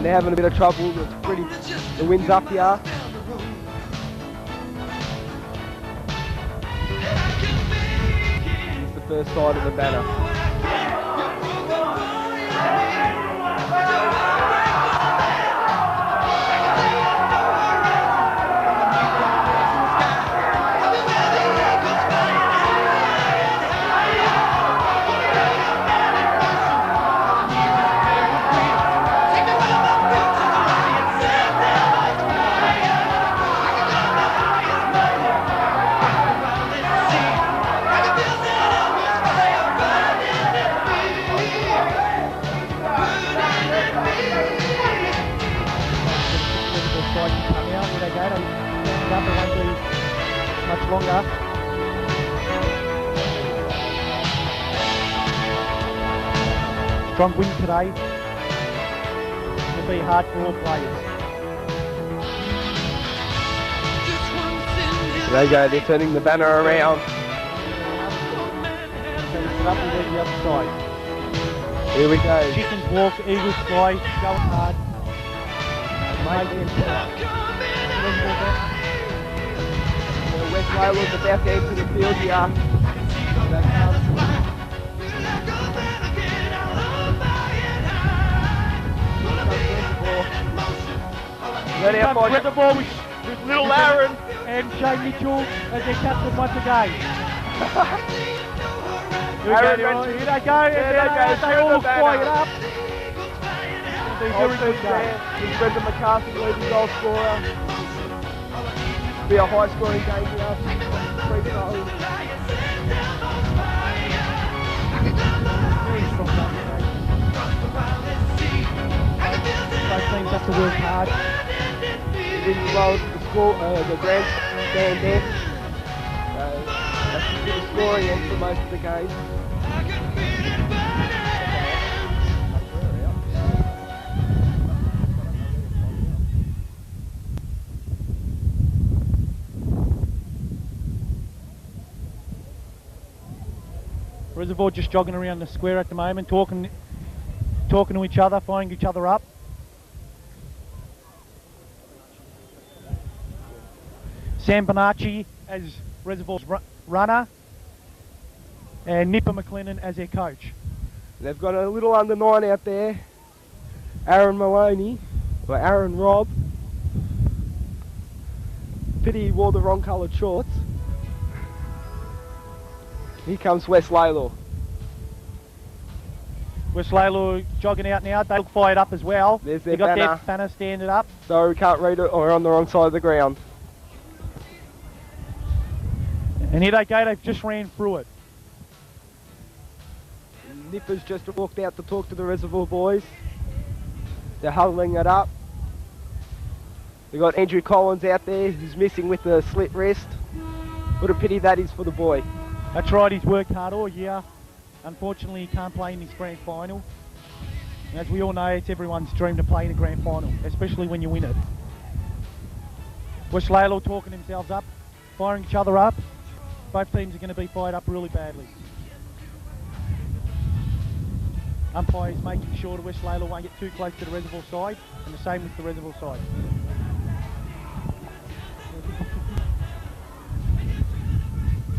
they're having a bit of trouble. The wind's up here. It's the first side of the banner. Much longer. Strong wind today. It'll be hard for all players. There you go, they're turning the banner around. So we set up and there's the other side. Here we go. Chickens walk, eagles fly, going hard. West Lalor's about to enter the field here. Reservoir with little Aaron and Shane Mitchell as their captain once again. Here they go, and they all fly it up. Very good game. Brendan McCarthy, leading goal scorer. Be a high scoring game here. 3 goals. Both teams have to work hard. Didn't blow the grandstand there. That's a bit of scoring end for most of the game. Reservoir just jogging around the square at the moment, talking to each other, firing each other up. Sam Bonacci as Reservoir's runner, and Nipper McLennan as their coach. They've got a little under 9 out there. Aaron Maloney, or Aaron Robb. Pity he wore the wrong coloured shorts. Here comes West Lalor. West Lalor jogging out now. They look fired up as well. There's their got banner. their banner standing up. So we can't read it, or we're on the wrong side of the ground. And here they go. They've just ran through it. Nipper's just walked out to talk to the Reservoir boys. They're huddling it up. We've got Andrew Collins out there who's missing with the slit wrist. What a pity that is for the boy. That's right, he's worked hard all year. Unfortunately, he can't play in his grand final. And as we all know, it's everyone's dream to play in a grand final, especially when you win it. West Lalor talking themselves up, firing each other up. Both teams are going to be fired up really badly. Umpires making sure the West Lalor won't get too close to the Reservoir side, and the same with the Reservoir side.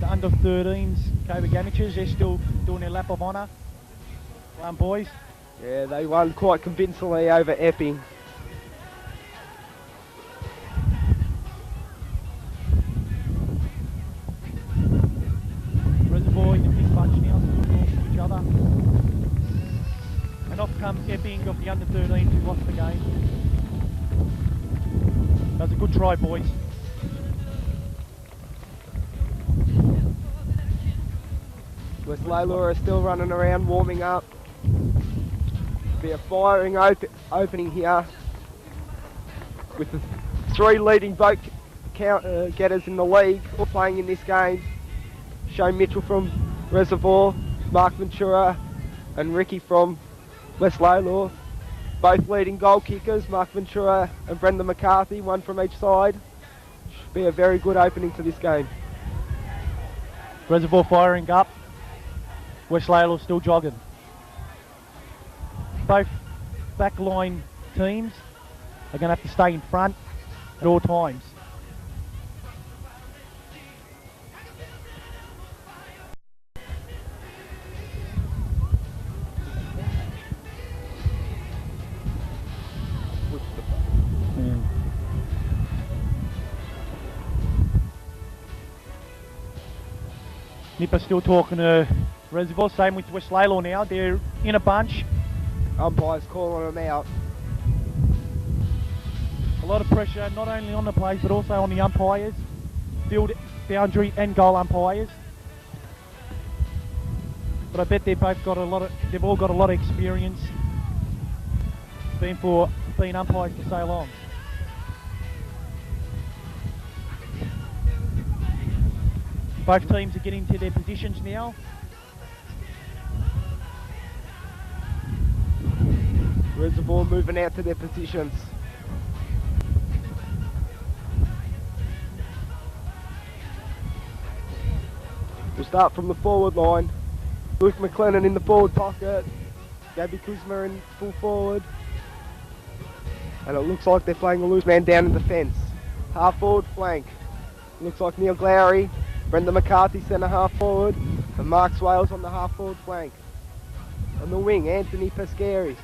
The under 13s, Coburg Amateurs, they're still doing their lap of honour. Boys. Yeah, they won quite convincingly over Epping. Reservoir in the big bunch now, talking to each other. And off comes Epping of the under 13s who lost the game. That was a good try, boys. West Lalor are still running around, warming up. Be a firing opening here with the 3 leading vote getters in the league all playing in this game. Shane Mitchell from Reservoir, Mark Ventura and Ricky from West Lalor. Both leading goal kickers, Mark Ventura and Brendan McCarthy, one from each side. Should be a very good opening to this game. Reservoir firing up. West Lalor still jogging. Both backline teams are going to have to stay in front at all times. Nipper's still talking to Reservoir, same with West Lalor now. They're in a bunch. Umpires calling them out. A lot of pressure, not only on the players but also on the umpires, field, boundary and goal umpires. But I bet they've all got a lot of experience being umpires for so long. Both teams are getting to their positions now. Reservoir moving out to their positions. We'll start from the forward line. Luke McLennan in the forward pocket. Gabby Kuzma in full forward. And it looks like they're playing a loose man down in defence. Half forward flank. Looks like Neil Glowry, Brendan McCarthy centre half forward, and Mark Swales on the half forward flank. On the wing, Anthony Pescari.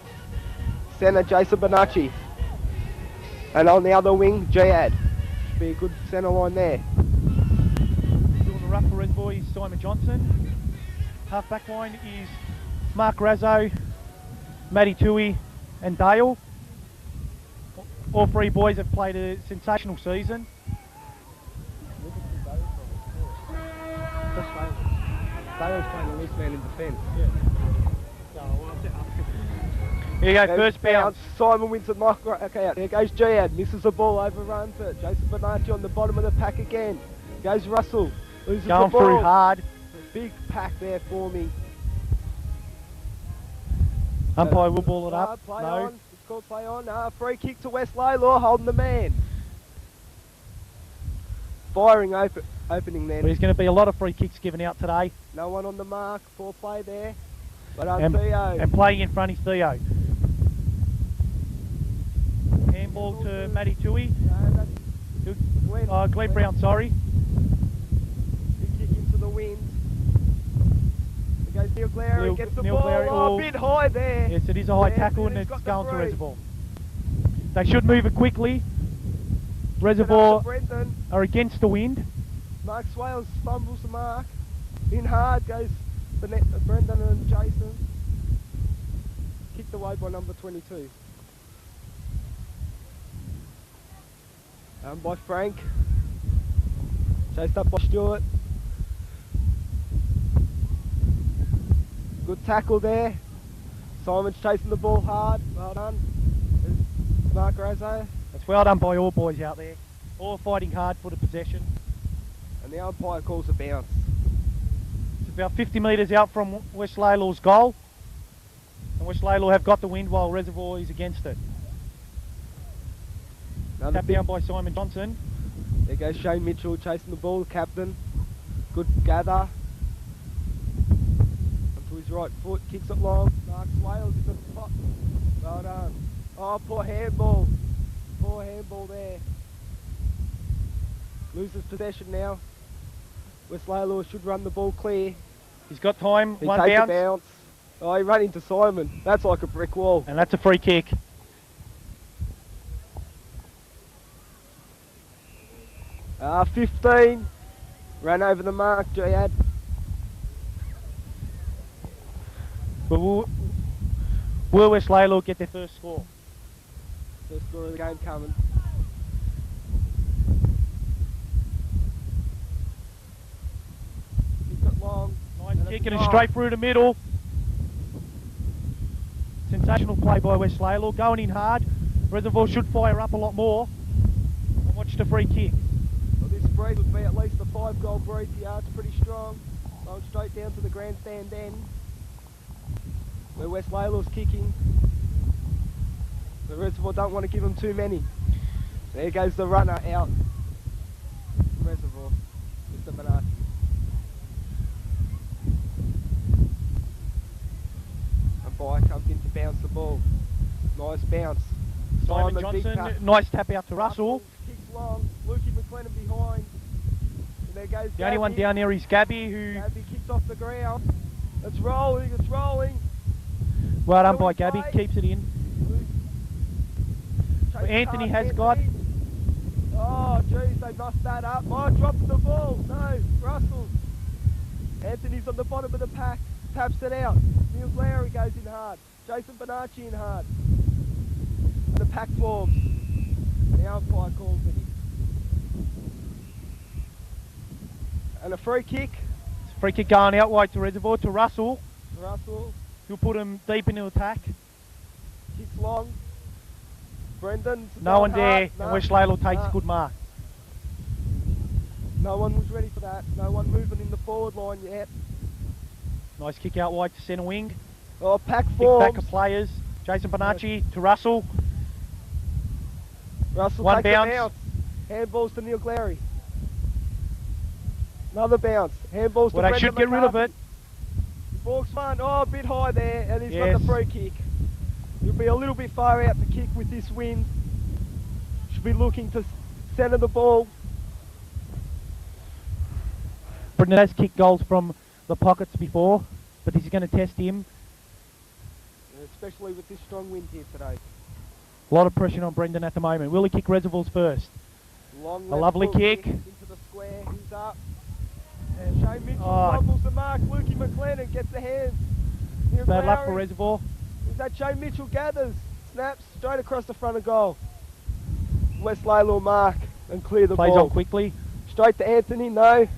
Centre, Jason Bonacci. And on the other wing, Jihad. Should be a good centre line there. Doing the ruck for Reservoir is Simon Johnson. Half back line is Mark Razzo, Matty Tui and Dale. All three boys have played a sensational season. Dale's playing a loose man in defence. Here you go, first bounce. Simon wins it, Mike out. Here goes Jihad, misses the ball, overruns it. Jason Bonacci on the bottom of the pack again. Goes Russell, loses Going the ball. through hard. Big pack there for me. Umpire will ball it up. Play No. on. It's called play on. Free kick to West Lalor, holding the man. Firing opening then. There's going to be a lot of free kicks given out today. No one on the mark. Poor play there. But Theo. And playing in front is Theo. Handball to Matty Tui. Glenn Brown, sorry. Big kick into the wind. There goes Neil Glowry, gets the ball. Glowry, a bit high there. Yes, it is a high tackle and it's going to Reservoir. They should move it quickly. Reservoir are against the wind. Mark Swales fumbles the mark. In hard goes Brendan and Jason. Kicked away by number 22. By Frank. Chased up by Stewart. Good tackle there. Simon's chasing the ball hard. Well done. There's Mark Razzo. That's well done by all boys out there. All fighting hard for the possession. And the umpire calls a bounce. It's about 50 metres out from West Lalor's goal. And West Lalor have got the wind while Reservoir is against it. Tap down by Simon Johnson. There goes Shane Mitchell chasing the ball, the captain. Good gather. Onto his right foot, kicks it long. Mark Swales in the pot. Well done. Oh, poor handball. Poor handball there. Loses possession now. West Lalor should run the ball clear. He's got time, He one takes bounce. a bounce. Oh, he ran into Simon. That's like a brick wall. And that's a free kick. 15. Ran over the mark, Jihad. But will West Lalor get their first score? First score of the game coming. Kick it long. Nice kicking it straight through the middle. Sensational play by West Lalor. Going in hard. Reservoir should fire up a lot more. And watch the free kick. Well, this breed would be at least a 5-goal breed. The yard's pretty strong. Going straight down to the grandstand end. Where West Lalor's kicking. The Reservoir don't want to give them too many. There goes the runner out. Reservoir. Mr. Bernard. And by comes in to bounce the ball. Nice bounce. Simon Big Johnson, cut. nice tap out to Russell. Kicks long. Lukey McLennan behind. And there goes The only one down there is Gabby, who... Gabby kicks off the ground. It's rolling, it's rolling. Well done by Still in Gabby, play. keeps it in. Chase Anthony past has got... Oh, jeez, they messed that up. Oh, drops the ball. No, Russell. Anthony's on the bottom of the pack. Taps it out. Neil Lowry goes in hard. Jason Bonacci in hard. And the pack forms. The umpire calls it. And a free kick. Free kick going out wide to Reservoir, to Russell. Russell He'll put him deep into attack. kicks long. Brendan. No one there, No, and West Lalor takes no. a good mark. No one was ready for that. No one moving in the forward line yet. Nice kick out wide to centre wing. Oh, pack Big forms. pack of players. Jason Bonacci to Russell. Russell One takes a bounce. bounce. Handballs to Neil Glary. Another bounce. Handballs to Well, they Brendan should get rid of McCarthy. it. Forks one. Oh, a bit high there, and he's got Yes. the free kick. He'll be a little bit far out to kick with this wind. Should be looking to centre the ball. Brendan has kicked goals from the pockets before, but this is going to test him. Especially with this strong wind here today. A lot of pressure on Brendan at the moment. Will he kick Reservoirs first? Long A left lovely foot kick. Into the square. He's up. And Shane Mitchell Oh. fumbles the mark. Lukey McLennan gets the hand. Neil Bad luck for Glary. Reservoir. Is that Shane Mitchell gathers? Snaps straight across the front of goal. West Lalor mark and clear the Plays ball. on quickly. Straight to Anthony, no.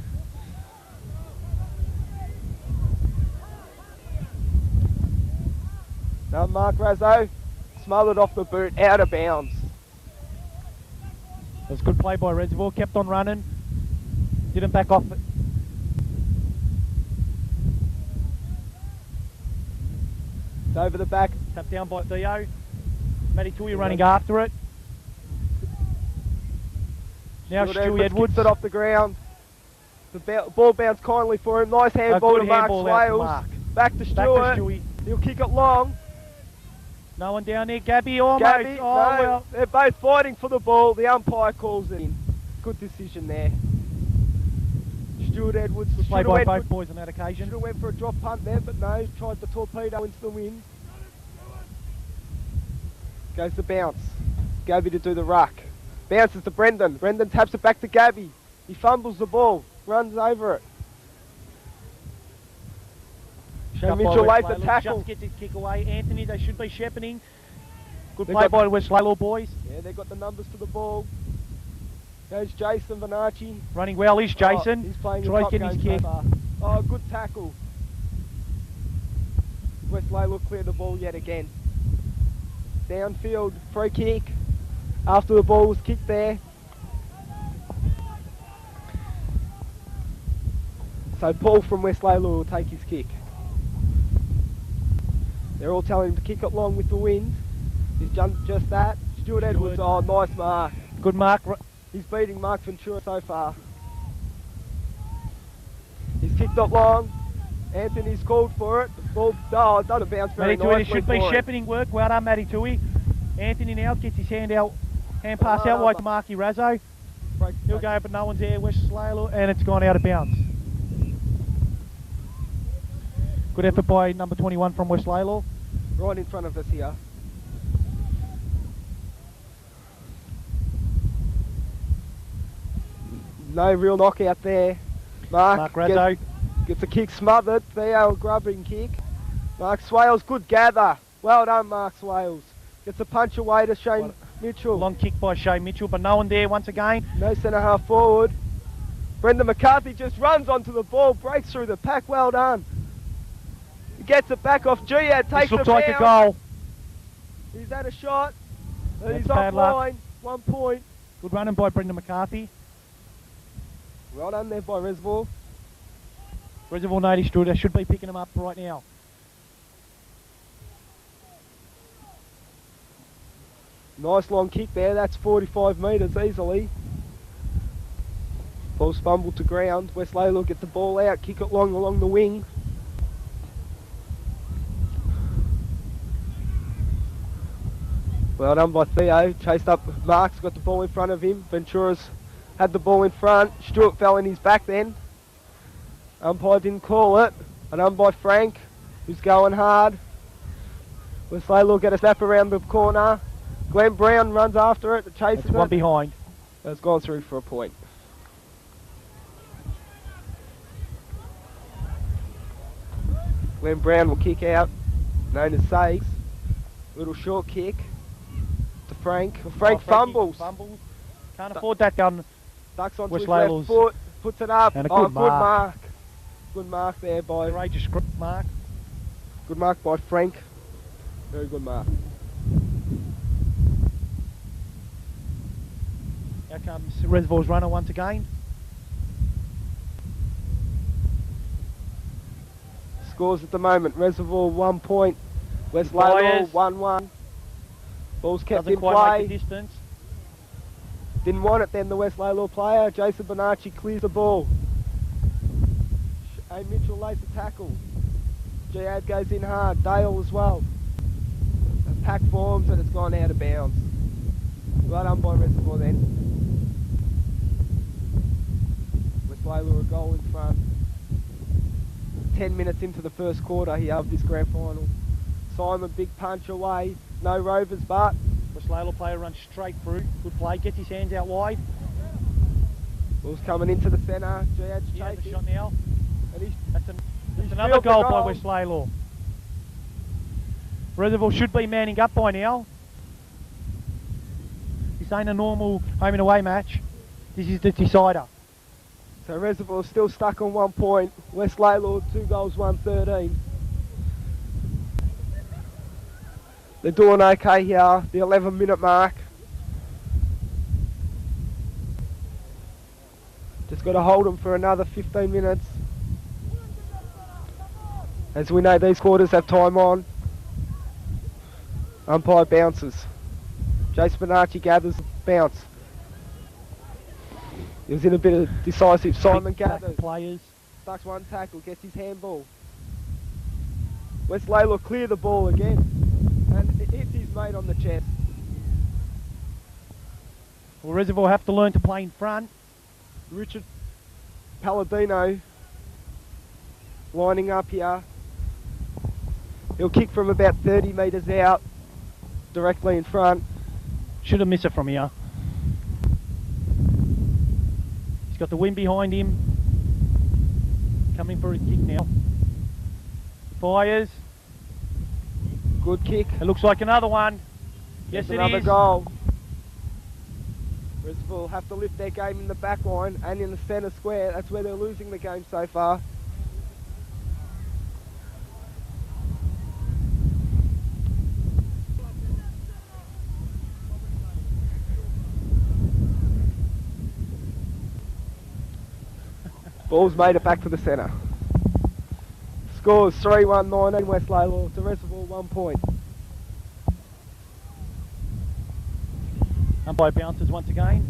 No, Mark Razzo smothered off the boot, out of bounds. It was good play by Reservoir. Kept on running. Didn't back off it. It's over the back. Tapped down by Theo. Matty Tui running after it. Now Stewie Edwards. Kicks it off the ground. The ball bounced kindly for him. Nice handball good to Mark handball out to Swales. Mark. Back to Back Stewart. to Stewie. He'll kick it long. No one down there. Gabby almost. Gabby, Oh, no, well. they're both fighting for the ball. The umpire calls it in. Good decision there. Stuart Edwards Good play by both boys on that occasion. should have went for a drop punt then, but no, tried the torpedo into the wind. Goes the bounce. Gabby to do the ruck. Bounces to Brendan. Brendan taps it back to Gabby. He fumbles the ball. Runs over it. Shane Up by Mitchell West lays the Lalor, tackle. Just gets his kick away. Anthony, they should be shepherding. Good They've play got- by West Lalor boys. Yeah, they've got the numbers to the ball. Goes Jason Bonacci. Running well is Jason. Oh, he's playing Tries a top getting his game kick. so far. Oh, good tackle. West Lalor clear the ball yet again. Downfield, free kick. After the ball was kicked there. So Paul from West Lalor will take his kick. They're all telling him to kick it long with the wind. He's done just that. Stuart Edwards, oh, nice mark. Good mark. He's beating Mark Ventura so far. He's kicked it long. Anthony's called for it. The ball, oh, done a bounce very Matty Tui, nicely should be for it. shepherding work. Well done, Matty Tui. Anthony now gets his hand pass out wide to Marky Razzo. He'll go, but no one's there. West Lalor, and it's gone out of bounds. Good effort by number 21 from West Lalor. Right in front of us here. No real knockout there. Mark Razzo. Gets a kick smothered. Theo grubbing kick. Mark Swales, good gather. Well done, Mark Swales. Gets a punch away to Shane Mitchell. Long kick by Shane Mitchell, but no one there once again. No centre half forward. Brendan McCarthy just runs onto the ball, breaks through the pack. Well done. He gets it back off Giad, takes This looks a like a bounce. goal. He's had a shot. And That's he's bad luck. offline. 1 point. Good running by Brendan McCarthy. Well done there by Reservoir. Reservoir Natives stood. They should be picking him up right now. Nice long kick there. That's 45 metres easily. Ball's fumbled to ground. West Lalor get the ball out. Kick it long along the wing. Well done by Theo. Chased up Mark's got the ball in front of him. Ventura's had the ball in front. Stewart fell in his back then. Umpire didn't call it. And by Frank, who's going hard. West Lalor get a snap around the corner. Glenn Brown runs after it, chases It's one it. behind. It's gone through for a point. Glenn Brown will kick out, known as Sags. Little short kick to Frank. Frank fumbles. Can't afford that gun. Ducks onto West his left Lalor's. foot, puts it up. And a good mark. Good mark there by... Courageous grip mark. Good mark by Frank. Very good mark. Here comes Reservoir's runner once again. Scores at the moment. Reservoir 1 point. West Flyers. Lalor 1-1. Ball's kept Doesn't in quite play. make the distance. Didn't want it then, the West Lalor player. Jason Bonacci clears the ball. A. Mitchell lays the tackle. Jihad goes in hard. Dale as well. A pack forms and it's gone out of bounds. Right on by Reservoir then. West Lalor a goal in front. 10 minutes into the first quarter here of this grand final. Simon, big punch away. No Rovers, but West Lalor player runs straight through. Good play. Gets his hands out wide. ball's coming into the centre. Jihad's Yeah, the chasing. shot now. And he's That's another field the goal by goal. West Lalor. Reservoir should be manning up by now. This ain't a normal home and away match. This is the decider. So Reservoir's still stuck on 1 point. West Lalor 2 goals, 113. They're doing okay here. The 11-minute mark. Just got to hold them for another 15 minutes. As we know, these quarters have time on. Umpire bounces. Jace Bonacci gathers the bounce. He was in a bit of decisive. Simon Big pack gathers. of players. Ducks one tackle, gets his handball. West Lalor clear the ball again. And it hits his mate on the chest. Well, Reservoir have to learn to play in front. Richard Palladino lining up here. He'll kick from about 30 metres out, directly in front. Should have missed it from here. He's got the wind behind him. Coming for a kick now. Fires. Good kick. It looks like another one. Yes, That's it another is. goal. Reservoir will have to lift their game in the back line and in the centre square. That's where they're losing the game so far. Ball's made it back to the centre. Scores 3-1-19 West Lalor to Reservoir 1 point. Umpire bounces once again.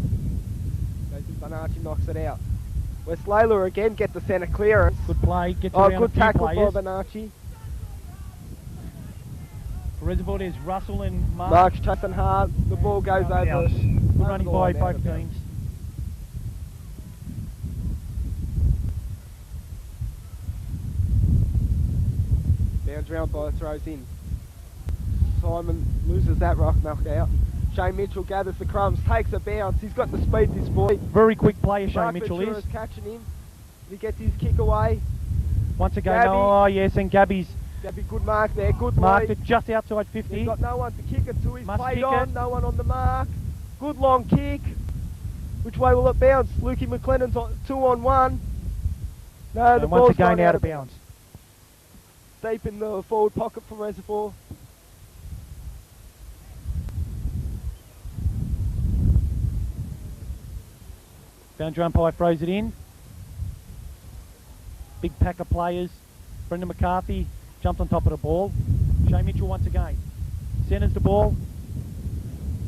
Jason Bonacci knocks it out. West Lalor again get the centre clearance. Good play. Gets Oh, around a good few tackle by players. Bonacci. For Reservoir, there's Russell and Mark. Mark's chasing hard. The ball goes over. Good running the by line, out both of bounds. teams. Bounds round by throws in. Simon loses that rock knockout. Shane Mitchell gathers the crumbs, takes a bounce. He's got the speed, this boy. Very quick player, Shane Mark Mitchell Ventura's is. catching him. He gets his kick away. Once again, Gabby. oh yes, and Gabby's That'd be good mark there. Good marked lead. it just outside 50. He's got no one to kick it to. He's Must played kick on. it. No one on the mark. Good long kick. Which way will it bounce? Lukey McLennan's on 2-on-1. No, the And ball's once again gone out of bounds. Deep in the forward pocket from Reservoir. Boundary umpire throws it in. Big pack of players. Brendan McCarthy jumped on top of the ball. Shane Mitchell once again. Centres the ball.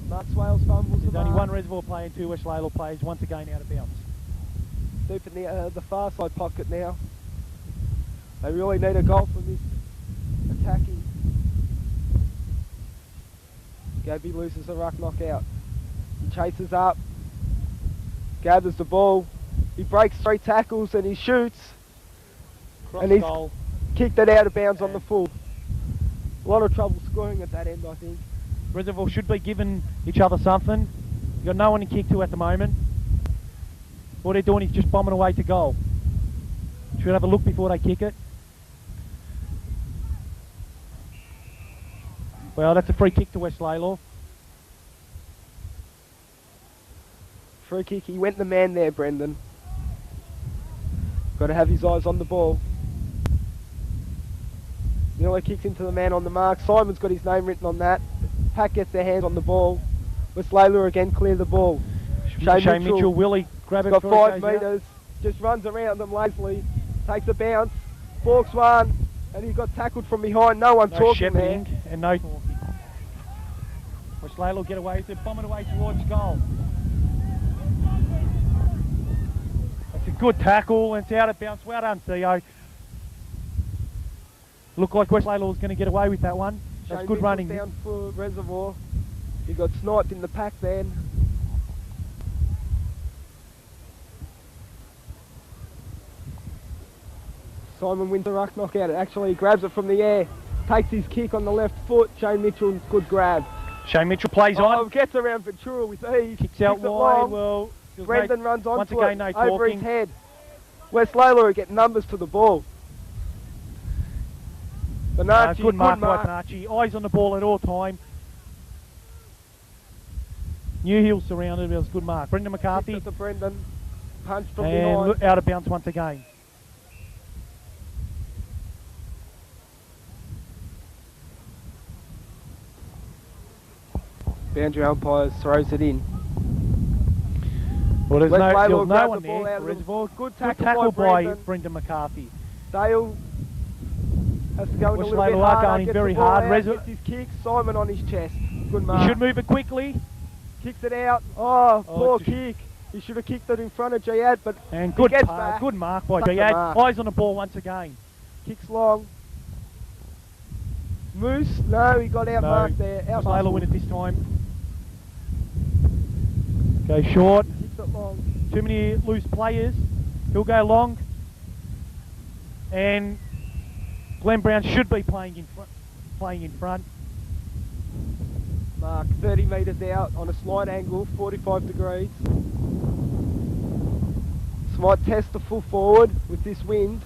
Mark Swales fumbles There's the only mark. one Reservoir player and 2 West Lalor players once again out of bounds. Deep in the far side pocket now. They really need a goal from this attacking Gabby loses the ruck knockout. He chases up, gathers the ball. He breaks 3 tackles and he shoots. Cross And he's goal. kicked it out of bounds on the full. A lot of trouble scoring at that end, I think. Reservoir should be giving each other something. You've got no one to kick to at the moment. What they're doing is just bombing away to goal. Should have a look before they kick it. Well, that's a free kick to West Lalor. Free kick, he went the man there, Brendan. Got to have his eyes on the ball. Miller kicks into the man on the mark. Simon's got his name written on that. Pack gets their hands on the ball. West Lalor again clear the ball. Shane Mitchell, Willie, grab it got for 5 metres. Just runs around them lazily. Takes a bounce. Forks one. And he got tackled from behind. No one talking there. And no talking. West Lalor get away with it. Bomb it away towards goal. That's a good tackle. And it's out of bounds. Well done, Theo. Looked like West Lalor was going to get away with that one. That's Shane good running. Down for Reservoir. He got sniped in the pack then. Simon wins the ruck knockout. Actually, he grabs it from the air. Takes his kick on the left foot. Shane Mitchell's good grab. Shane Mitchell plays on. Gets around Ventura with ease. Kicks out wide. Well, Brendan runs onto once again, it. no Over talking. his head. West Lalor get numbers to the ball. Bonacci, good mark by Bonacci. Eyes on the ball at all time. New Hill surrounded. It was a good mark. Brendan McCarthy. Kicks it to Brendan. Punch from and behind. Out of bounds once again. Boundary umpires throws it in. Well, there's West no Lalor grabs one the ball there. out of Reservoir. Good Tackle tackle by Brendan McCarthy. Dale has to go in West a little bit Lalor are harder. going Gets very the ball hard. out, gets his kick. Simon on his chest. Good mark. He should move it quickly. Kicks it out. Oh, poor kick. He should have kicked it in front of Jayad, but and he good gets pass, back. good mark by Such a Jayad. mark. Eyes on the ball once again. Kicks long. Moose, no, he got out marked there. Out West Lalor win it this time. Go short. Kicks it long. Too many loose players. He'll go long. And Glenn Brown should be playing in front. Mark 30 metres out on a slight angle, 45 degrees. Might test the full forward with this wind.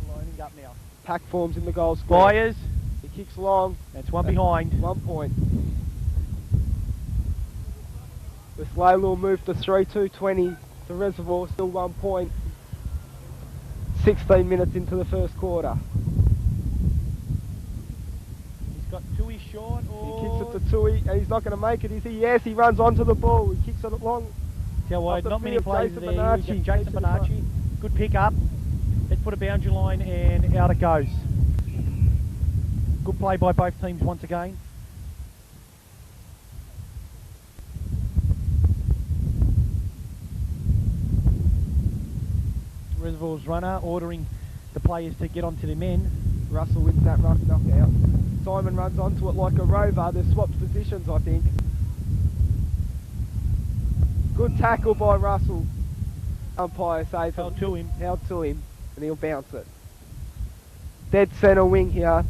Lining up now. Pack forms in the goal square. Fires. He kicks long. That's one behind. 1 point. West Lalor moved to 3-2-20. The Reservoir still 1 point. 16 minutes into the first quarter. He's got Tui short. He kicks it to Tui, and he's not going to make it, is he? Yes, he runs onto the ball. He kicks it long. Not many players Jason there. Bonacci. Jason Bonacci. Good pick up. Let's put a boundary line and out it goes. Good play by both teams once again. Reservoir's runner ordering the players to get onto their men. Russell wins that ruck knockout. Simon runs onto it like a rover. They've swapped positions, I think. Good tackle by Russell. Umpire says Held to him. Held to him, and he'll bounce it. Dead centre wing here.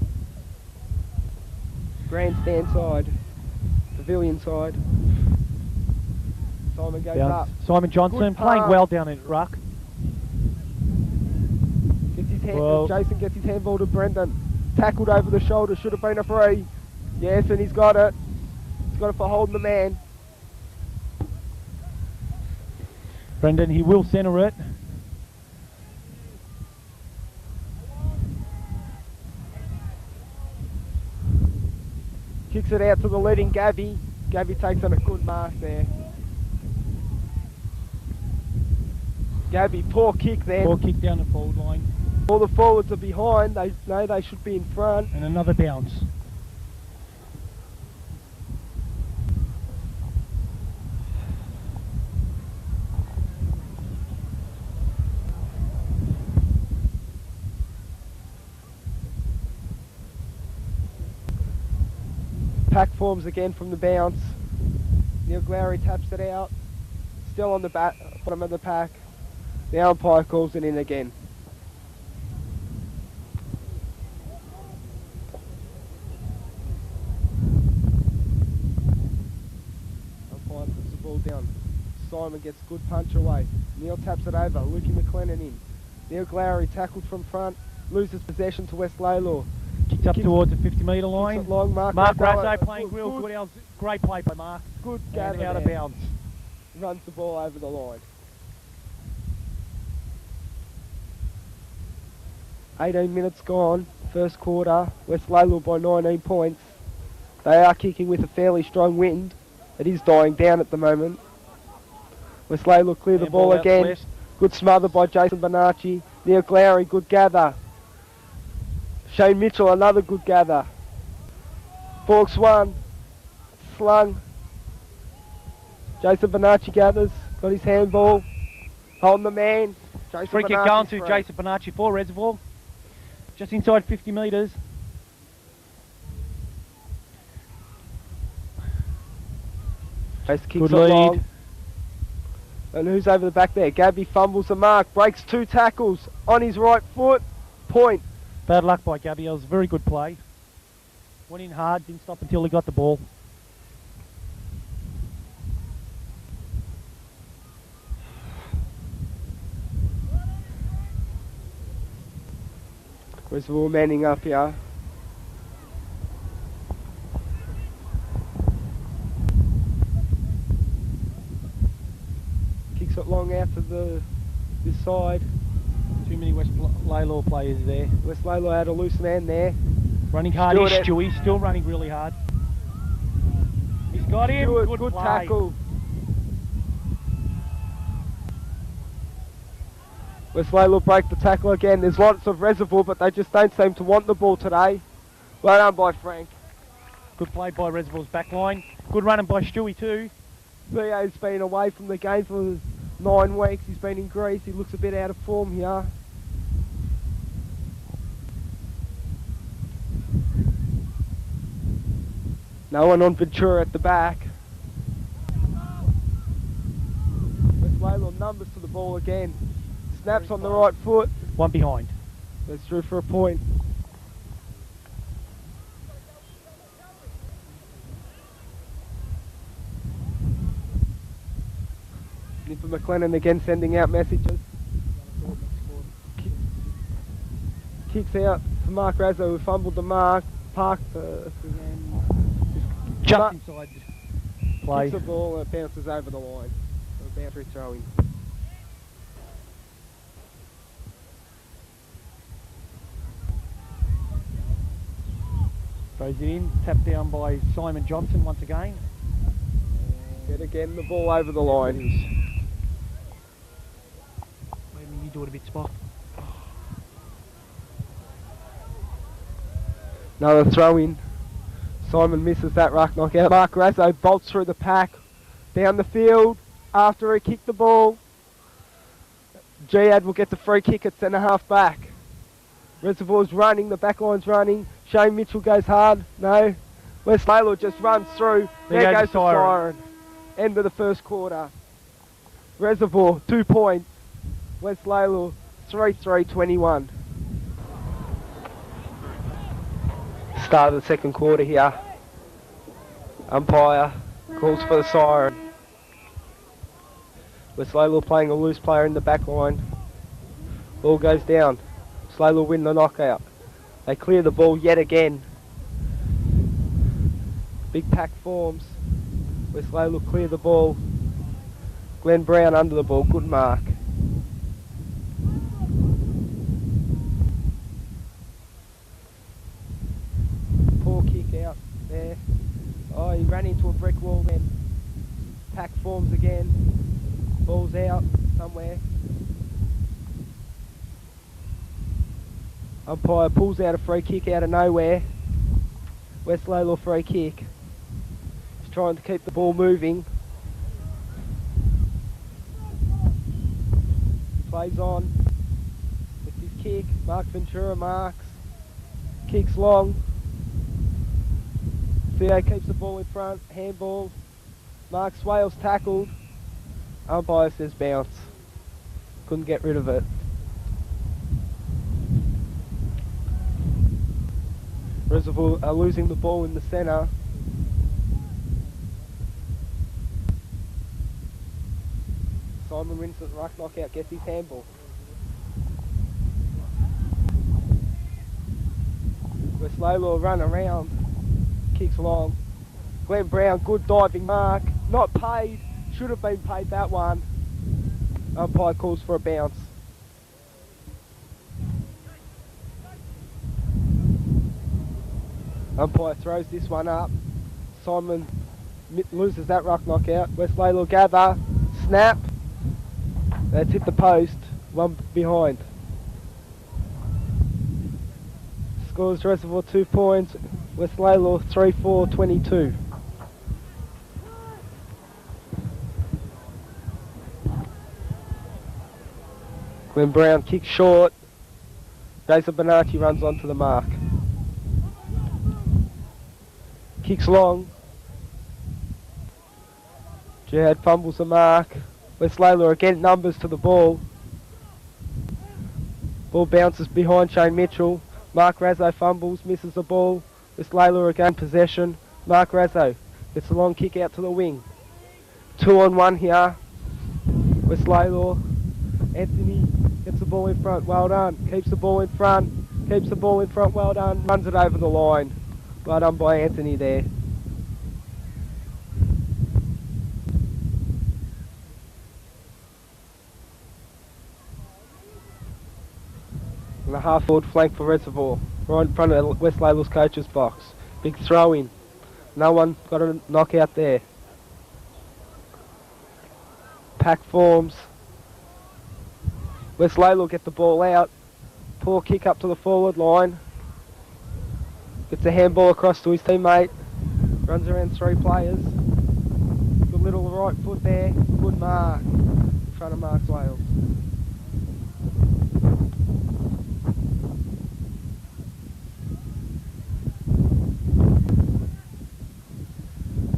Grandstand side. Pavilion side. Simon goes Bounce. up. Simon Johnson Good playing pass. well down at ruck. Gets his hand, Well, Jason gets his handball to Brendan. Tackled over the shoulder, should have been a free. Yes, and he's got it. He's got it for holding the man. Brendan, he will centre it. Kicks it out to the leading Gabby. Gabby takes on a good mark there. Gabby, poor kick there. Ball kick down the forward line. All the forwards are behind. They know they should be in front. And another bounce. Pack forms again from the bounce. Neil Glary taps it out. Still on the bottom of the pack. The umpire calls it in again. Umpire puts the ball down. Simon gets good punch away. Neil taps it over. Lukey McLennan in. Neil Glary tackled from front. Loses possession to West Lalor. Kicked up towards the 50-metre line. Long. Mark Razzo playing real good. Great play by Mark. Good and gather out of there. bounds. Runs the ball over the line. 18 minutes gone. First quarter. West Lalor by 19 points. They are kicking with a fairly strong wind. It is dying down at the moment. West Lalor clear the ball again. West. Good smother by Jason Bonacci. Neil Glary, good gather. Shane Mitchell, another good gather. Forks one. Slung. Jason Bonacci gathers. Got his handball. Holding the man. Jason Free kick Bonacci's going to free. Jason Bonacci for Reservoir. Just inside 50 metres. Jason kicks Good it lead. long. And who's over the back there? Gabby fumbles the mark. Breaks 2 tackles. On his right foot. Point. Bad luck by Gabby. It was a very good play. Went in hard, didn't stop until he got the ball. Reservoir manning up here. Kicks it long out to this side. Too many West Lalor players there. West Lalor had a loose man there. Running hard Stewart is Stewie, still running really hard. He's got him, Stewart, good play. tackle. West Lalor break the tackle again. There's lots of Reservoir, but they just don't seem to want the ball today. Well done by Frank. Good play by Reservoir's back line. Good running by Stewie too. VA's been away from the game for 9 weeks. He's been in Greece. He looks a bit out of form here. No one on Ventura at the back. West Lalor numbers to the ball again. Snaps on the right foot. One behind. That's through for a point. Nipper McLennan again sending out messages. Kicks out to Mark Razzo, who fumbled the mark. Park Just inside play. kicks the ball and it bounces over the line. A boundary throw in. Throws it in, tapped down by Simon Johnson once again. Yet again the ball over the line. Maybe you do it a bit, Spock. Another throw in. Simon misses that ruck knockout. Mark Razzo bolts through the pack. Down the field. After he kicked the ball. Jihad will get the free kick at centre half back. Reservoir's running. The back line's running. Shane Mitchell goes hard. No. West Lalor just runs through. There goes the siren. End of the first quarter. Reservoir 2 points. West Lalor 3-3-21. Start of the second quarter here. Umpire calls for the siren. West Lalor playing a loose player in the back line. Ball goes down. West Lalor win the knockout. They clear the ball yet again. Big pack forms. West Lalor clear the ball. Glenn Brown under the ball. Good mark. Poor kick out there. Oh, he ran into a brick wall then. Pack forms again. Ball's out somewhere. Umpire pulls out a free kick out of nowhere. West Lalor free kick. He's trying to keep the ball moving. Plays on with his kick. Mark Ventura marks. Kicks long. Theo keeps the ball in front, handball. Mark Swales tackled. Umpire says bounce. Couldn't get rid of it. Reservoir are losing the ball in the centre. Simon Vincent ruck knockout gets his handball. West Lalor run around, kicks long. Glenn Brown, good diving mark, not paid, should have been paid that one. Umpire calls for a bounce. Umpire throws this one up. Simon loses that ruck knockout. West Lalor gather, snap. That's hit the post, one behind. Scores Reservoir 2 points, West Lalor 3-4, 22. Glenn Brown kicks short. Jason Bonacci runs onto the mark. Kicks long. Jihad fumbles the mark. West Lalor again numbers to the ball. Ball bounces behind Shane Mitchell. Mark Razzo fumbles, misses the ball. West Lalor again possession. Mark Razzo gets a long kick out to the wing. 2-on-1 here. West Lalor. Anthony gets the ball in front, well done. Keeps the ball in front, keeps the ball in front, well done. Runs it over the line. Well done by Anthony there. And the half forward flank for Reservoir. Right in front of West Lalor's coach's box. Big throw in. No one got a knockout there. Pack forms. West Lalor get the ball out. Poor kick up to the forward line. Gets a handball across to his teammate. Runs around 3 players. Good little right foot there. Good mark. In front of Mark Swales.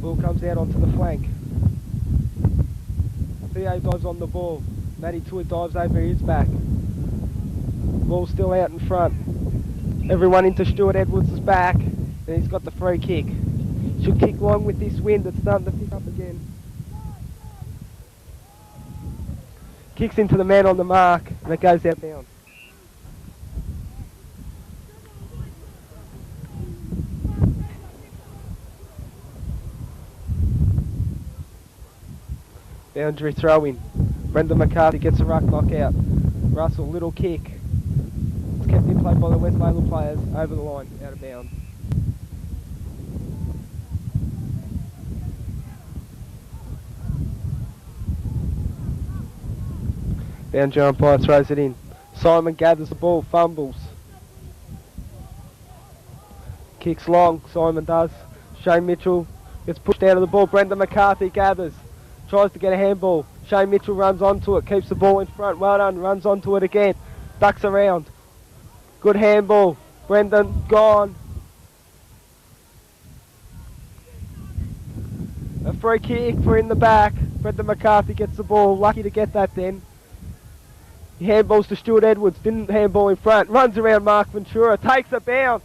Ball comes out onto the flank. Theo dives on the ball. Matty Tua dives over his back. Ball still out in front. Everyone into Stuart Edwards' back. And he's got the free kick. Should kick long with this wind. It's starting to pick up again. Kicks into the man on the mark. And it goes out down. Boundary throw in. Brendan McCarthy gets a ruck knockout. Russell, little kick. It's kept in play by the West Lalor players. Over the line, out of bounds. Boundary umpire throws it in. Simon gathers the ball, fumbles. Kicks long, Simon does. Shane Mitchell gets pushed out of the ball. Brendan McCarthy gathers. Tries to get a handball. Shane Mitchell runs onto it, keeps the ball in front. Well done, runs onto it again. Ducks around. Good handball. Brendan, gone. A free kick for in the back. Brendan McCarthy gets the ball. Lucky to get that then. He handballs to Stuart Edwards. Didn't handball in front. Runs around Mark Ventura. Takes a bounce.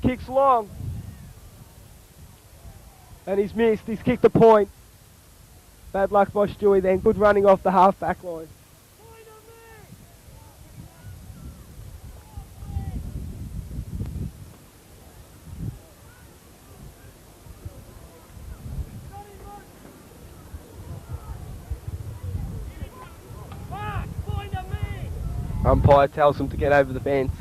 Kicks long. And he's missed. He's kicked a point. Bad luck by Stewie then. Good running off the half back line. Umpire tells him to get over the fence.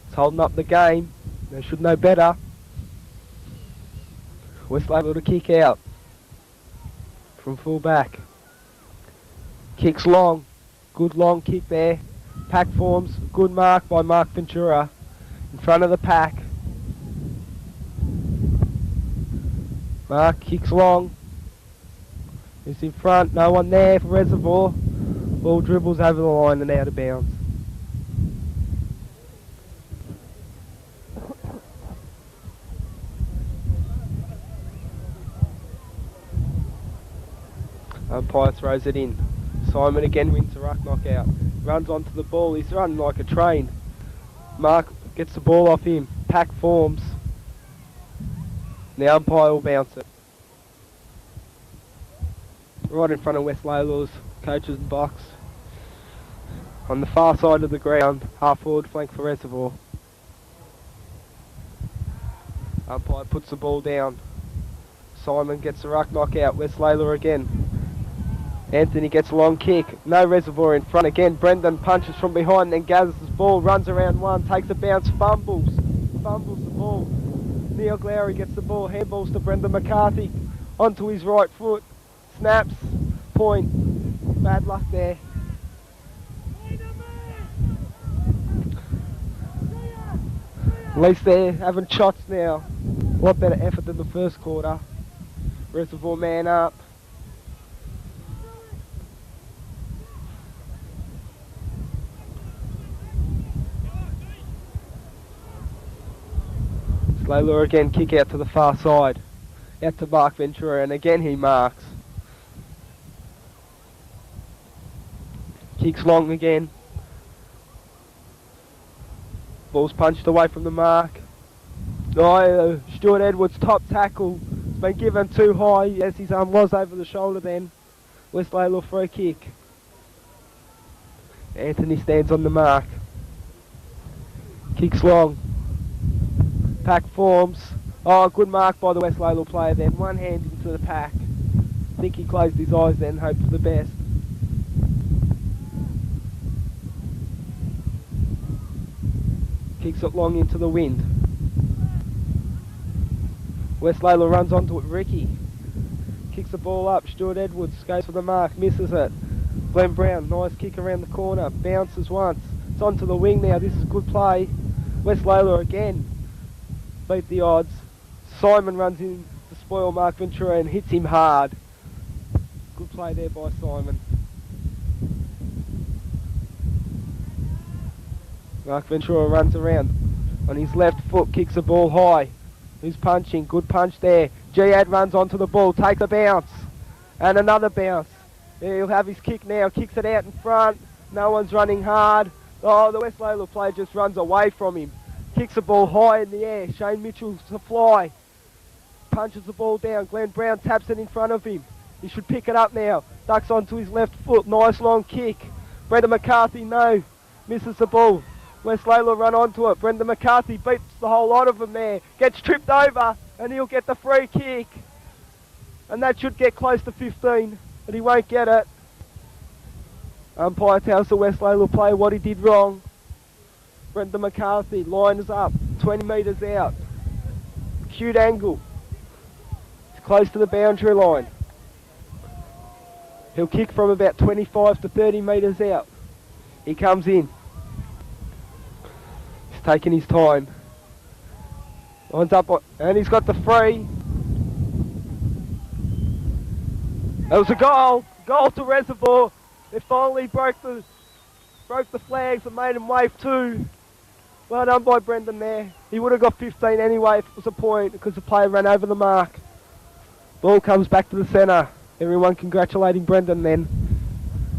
He's holding up the game. They should know better. West Lalor to kick out. From full back. Kicks long. Good long kick there. Pack forms. Good mark by Mark Ventura. In front of the pack. Mark kicks long. He's in front. No one there for Reservoir. Ball dribbles over the line and out of bounds. Umpire throws it in. Simon again wins the ruck knockout. Runs onto the ball. He's running like a train. Mark gets the ball off him. Pack forms. The umpire will bounce it. Right in front of West Lalor's coaches and box. On the far side of the ground, half forward flank for Reservoir. Umpire puts the ball down. Simon gets the ruck knockout. West Lalor again. Anthony gets a long kick. No Reservoir in front again. Brendan punches from behind and gathers the ball. Runs around one. Takes a bounce. Fumbles the ball. Neil Glowry gets the ball. Handballs to Brendan McCarthy. Onto his right foot. Snaps. Point. Bad luck there. At least they're having shots now. A lot better effort than the first quarter. Reservoir man up. Lalor again, kick out to the far side. Out to Mark Ventura, and again he marks. Kicks long again. Ball's punched away from the mark. Stuart Edwards' top tackle. It's been given too high as his arm was over the shoulder then. West Lalor free kick. Anthony stands on the mark. Kicks long. Pack forms. Oh, good mark by the West Lalor player then. One hand into the pack. I think he closed his eyes then, hoped for the best. Kicks it long into the wind. West Lalor runs onto it. Ricky kicks the ball up. Stuart Edwards goes for the mark, misses it. Glenn Brown, nice kick around the corner, bounces once. It's onto the wing now. This is good play. West Lalor again beat the odds. Simon runs in to spoil Mark Ventura and hits him hard. Good play there by Simon. Mark Ventura runs around on his left foot, kicks the ball high. Who's punching? Good punch there. Jihad runs onto the ball, takes a bounce. And another bounce. He'll have his kick now, kicks it out in front. No one's running hard. Oh, the West Lalor player just runs away from him. Kicks the ball high in the air. Shane Mitchell's to fly. Punches the ball down. Glenn Brown taps it in front of him. He should pick it up now. Ducks onto his left foot. Nice long kick. Brendan McCarthy, no. Misses the ball. West Lalor run onto it. Brendan McCarthy beats the whole lot of them there. Gets tripped over and he'll get the free kick. And that should get close to 15, but he won't get it. Umpire tells the West Lalor player what he did wrong. Brendan McCarthy lines up, 20 metres out. Acute angle. It's close to the boundary line. He'll kick from about 25 to 30 metres out. He comes in. He's taking his time. Lines up, and he's got the free. That was a goal. Goal to Reservoir. They finally broke the flags and made him wave two. Well done by Brendan there. He would have got 15 anyway if it was a point because the player ran over the mark. Ball comes back to the centre. Everyone congratulating Brendan then.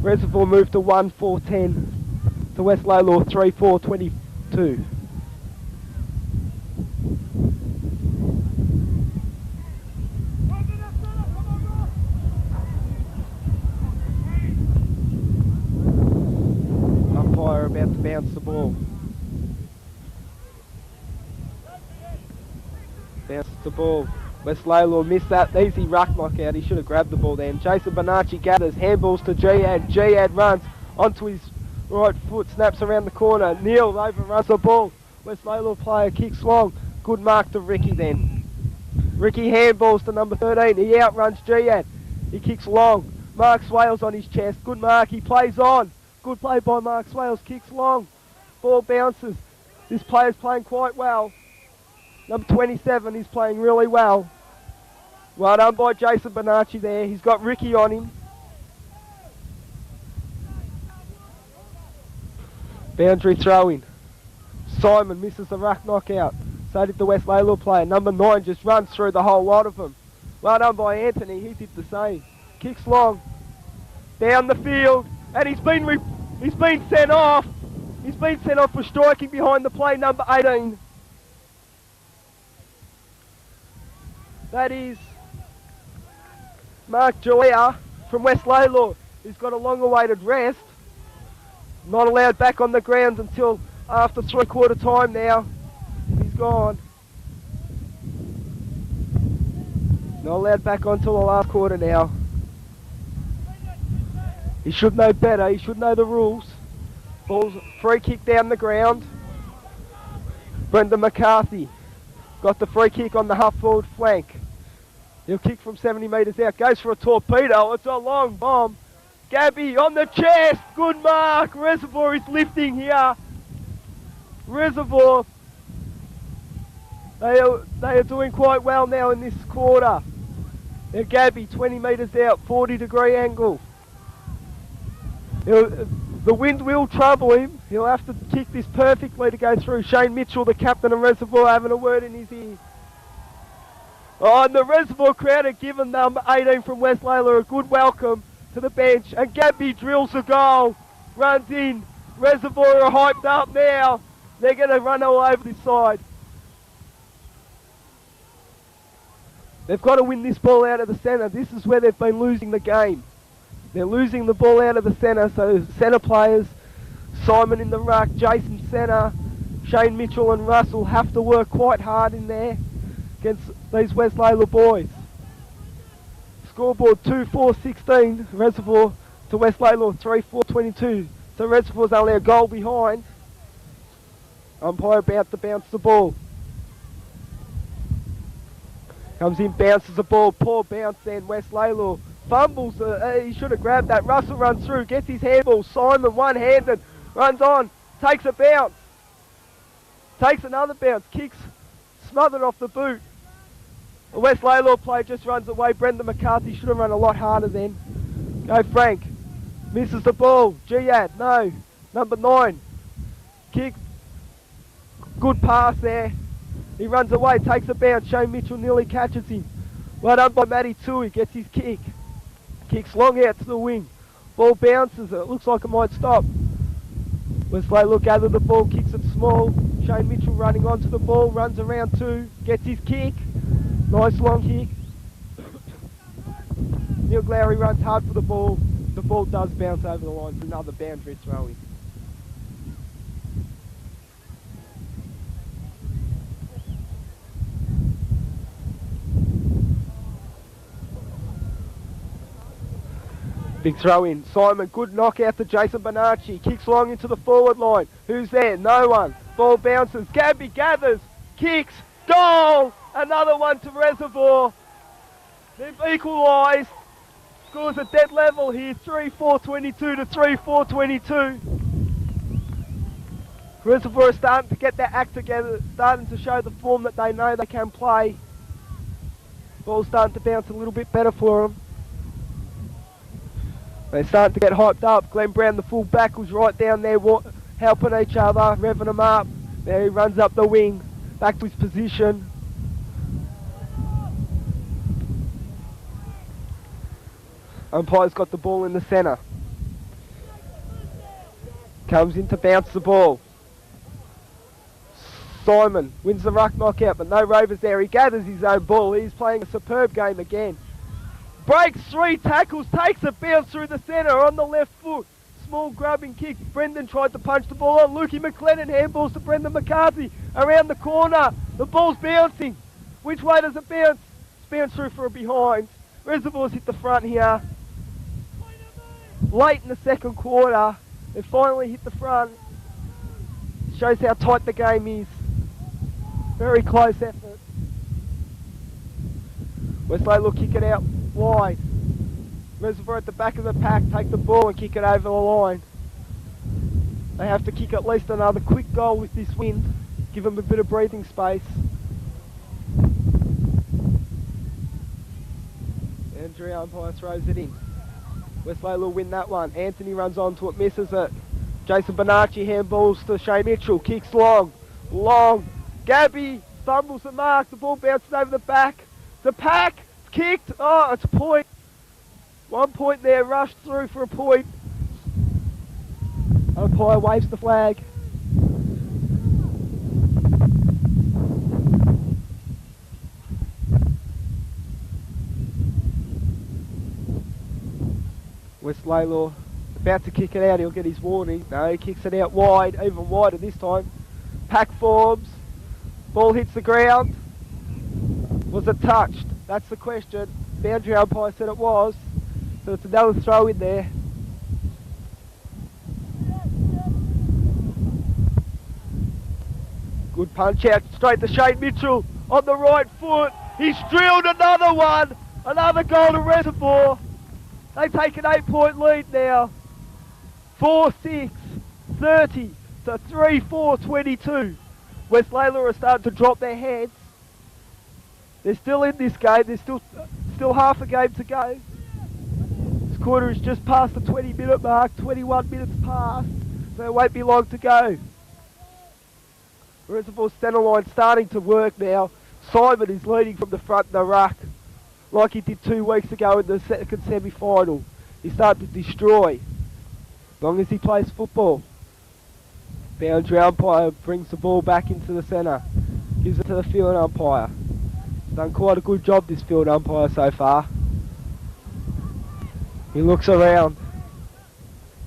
Reservoir moved to 1-4-10. To West Lalor 3-4-22. Umpire about to bounce the ball. Bounces the ball. West Lalor missed that easy ruck knockout. He should have grabbed the ball then. Jason Bonacci gathers. Handballs to Jihad. Jihad runs onto his right foot. Snaps around the corner. Neil overruns the ball. West Lalor player kicks long. Good mark to Ricky then. Ricky handballs to number 13. He outruns Jihad. He kicks long. Mark Swales on his chest. Good mark. He plays on. Good play by Mark Swales. Kicks long. Ball bounces. This player's playing quite well. Number 27 is playing really well. Well done by Jason Bonacci there. He's got Ricky on him. Boundary throw-in. Simon misses the ruck knockout. So did the West Lalor player. Number 9 just runs through the whole lot of them. Well done by Anthony. He did the same. Kicks long. down the field, and he's been sent off. He's been sent off for striking behind the play, number 18. That is Mark Joya from West Lalor, who's got a long-awaited rest. Not allowed back on the ground until after three-quarter time now. He's gone. Not allowed back on till the last quarter now. He should know better. He should know the rules. Ball's free kick down the ground. Brendan McCarthy got the free kick on the half-forward flank. He'll kick from 70 metres out. Goes for a torpedo. It's a long bomb. Gabby on the chest. Good mark. Reservoir is lifting here. Reservoir. They are doing quite well now in this quarter. Now Gabby 20 metres out. 40-degree angle. The wind will trouble him. He'll have to kick this perfectly to go through. Shane Mitchell, the captain of Reservoir, having a word in his ear. Oh, and the Reservoir crowd are giving number 18 from West Lalor a good welcome to the bench. And Gabby drills a goal, runs in. Reservoir are hyped up now. They're going to run all over this side. They've got to win this ball out of the centre. This is where they've been losing the game. They're losing the ball out of the centre, so centre players, Simon in the ruck, Jason centre, Shane Mitchell and Russell have to work quite hard in there against these West Lalor boys. Scoreboard 2-4-16, Reservoir to West Lalor 3-4-22. So Reservoir's only a goal behind. Umpire about to bounce the ball. Comes in, bounces the ball, poor bounce then, West Lalor. Fumbles, he should have grabbed that. Russell runs through, gets his handball. Simon one-handed, runs on, takes a bounce. Takes another bounce, kicks, smothered off the boot. The West Lalor player just runs away. Brendan McCarthy should have run a lot harder then. Go Frank. Misses the ball. Giad, no. Number 9. Kick. Good pass there. He runs away, takes a bounce. Shane Mitchell nearly catches him. Well done by Matty Tui, gets his kick. Kicks long out to the wing. Ball bounces, it looks like it might stop. West Lalor gather the ball, kicks it small. Shane Mitchell running onto the ball, runs around 2, gets his kick. Nice long kick. Neil Glowry runs hard for the ball. The ball does bounce over the line for another boundary throw-in. Big throw in. Simon, good knockout to Jason Bonacci. Kicks long into the forward line. Who's there? No one. Ball bounces. Gabby gathers. Kicks. Goal! Another one to Reservoir. They've equalised. Scores a dead level here. 3-4-22 to 3-4-22. Reservoir are starting to get their act together. Starting to show the form that they know they can play. Ball's starting to bounce a little bit better for them. They're starting to get hyped up. Glenn Brown, the full back, was right down there helping each other, revving them up. There he runs up the wing, back to his position. Umpire's got the ball in the centre. Comes in to bounce the ball. Simon wins the ruck knockout, but no Rovers there. He gathers his own ball. He's playing a superb game again. Breaks 3 tackles, takes a bounce through the centre on the left foot. Small grubbing kick. Brendan tried to punch the ball on. Lukey McLennan handballs to Brendan McCarthy. Around the corner. The ball's bouncing. Which way does it bounce? It's bounced through for a behind. Reservoir's hit the front here. Late in the second quarter, they finally hit the front. Shows how tight the game is. Very close effort. West Lalor kick it out wide. Reservoir at the back of the pack, take the ball and kick it over the line. They have to kick at least another quick goal with this wind. Give them a bit of breathing space. Andrew umpire throws it in. West Lalor win that one. Anthony runs onto it, misses it. Jason Bonacci handballs to Shane Mitchell, kicks long. Gabby fumbles the mark, the ball bounces over the back. The pack, kicked, oh, it's a point. 1 point there, rushed through for a point. Umpire waves the flag. West Lalor about to kick it out, he'll get his warning. No, he kicks it out wide, even wider this time. Pack forms, ball hits the ground. Was it touched? That's the question. Boundary umpire said it was, so it's another throw in there. Good punch out straight to Shane Mitchell on the right foot. He's drilled another one. Another goal to Reservoir. They take an 8-point lead now. 4-6, 30 to 3-4, 22. West Lalor are starting to drop their heads. They're still in this game. There's still half a game to go. This quarter is just past the 20-minute mark. 21 minutes past. So it won't be long to go. Reservoir centre line starting to work now. Simon is leading from the front in the ruck, like he did 2 weeks ago in the second semi-final. He's starting to destroy, as long as he plays football. Boundary umpire brings the ball back into the centre, gives it to the field umpire. He's done quite a good job, this field umpire, so far. He looks around,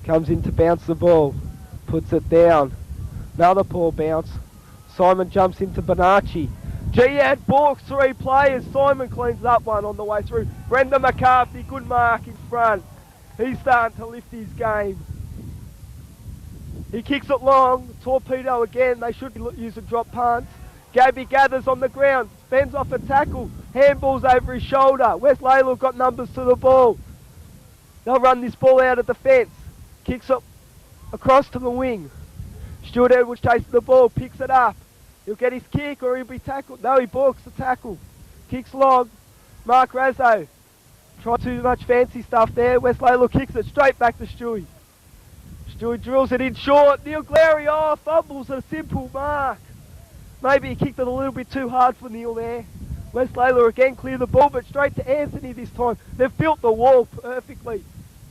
comes in to bounce the ball, puts it down. Another poor bounce. Simon jumps into Bonacci. Jihad balks 3 players. Simon cleans up one on the way through. Brendan McCarthy, good mark in front. He's starting to lift his game. He kicks it long. Torpedo again. They should use a drop punt. Gabby gathers on the ground. Fends off a tackle. Handballs over his shoulder. West Lalor got numbers to the ball. They'll run this ball out of the fence. Kicks it across to the wing. Stuart Edwards chases the ball. Picks it up. He'll get his kick or he'll be tackled. No, he balks the tackle. Kicks long. Mark Razzo. Tried too much fancy stuff there. West Lalor kicks it straight back to Stewie. Stewie drills it in short. Neil Glary, fumbles a simple mark. Maybe he kicked it a little bit too hard for Neil there. West Lalor again clear the ball, but straight to Anthony this time. They've built the wall perfectly.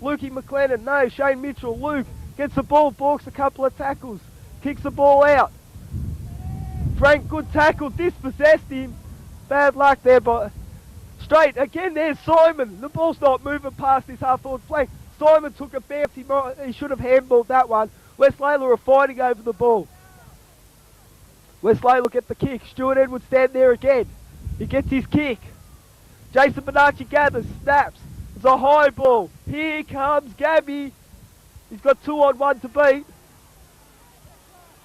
Lukey McLennan, no, Shane Mitchell. Luke gets the ball, balks a couple of tackles. Kicks the ball out. Frank, good tackle, dispossessed him. Bad luck there, but straight. Again, there's Simon. The ball's not moving past his half-forward flank. Simon took a bounce. He should have handballed that one. West Lalor are fighting over the ball. West Lalor get the kick. Stuart Edwards stand there again. He gets his kick. Jason Bonacci gathers, snaps. It's a high ball. Here comes Gabby. He's got 2-on-1 to beat.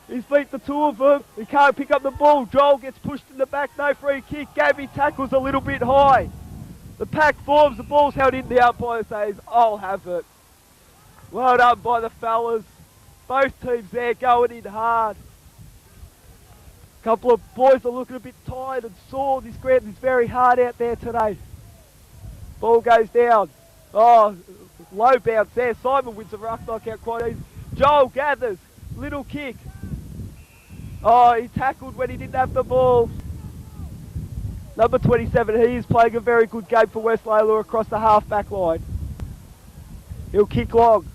He's beat the 2 of them. He can't pick up the ball. Joel gets pushed in the back. No free kick. Gabby tackles a little bit high. The pack forms. The ball's held in. The umpire says, I'll have it. Well done by the fellas. Both teams there going in hard. A couple of boys are looking a bit tired and sore. This ground is very hard out there today. Ball goes down. Oh, low bounce there. Simon wins the ruck knockout quite easy. Joel gathers. Little kick. Oh, he tackled when he didn't have the ball. Number 27, he is playing a very good game for West Lalor across the half-back line. He'll kick long.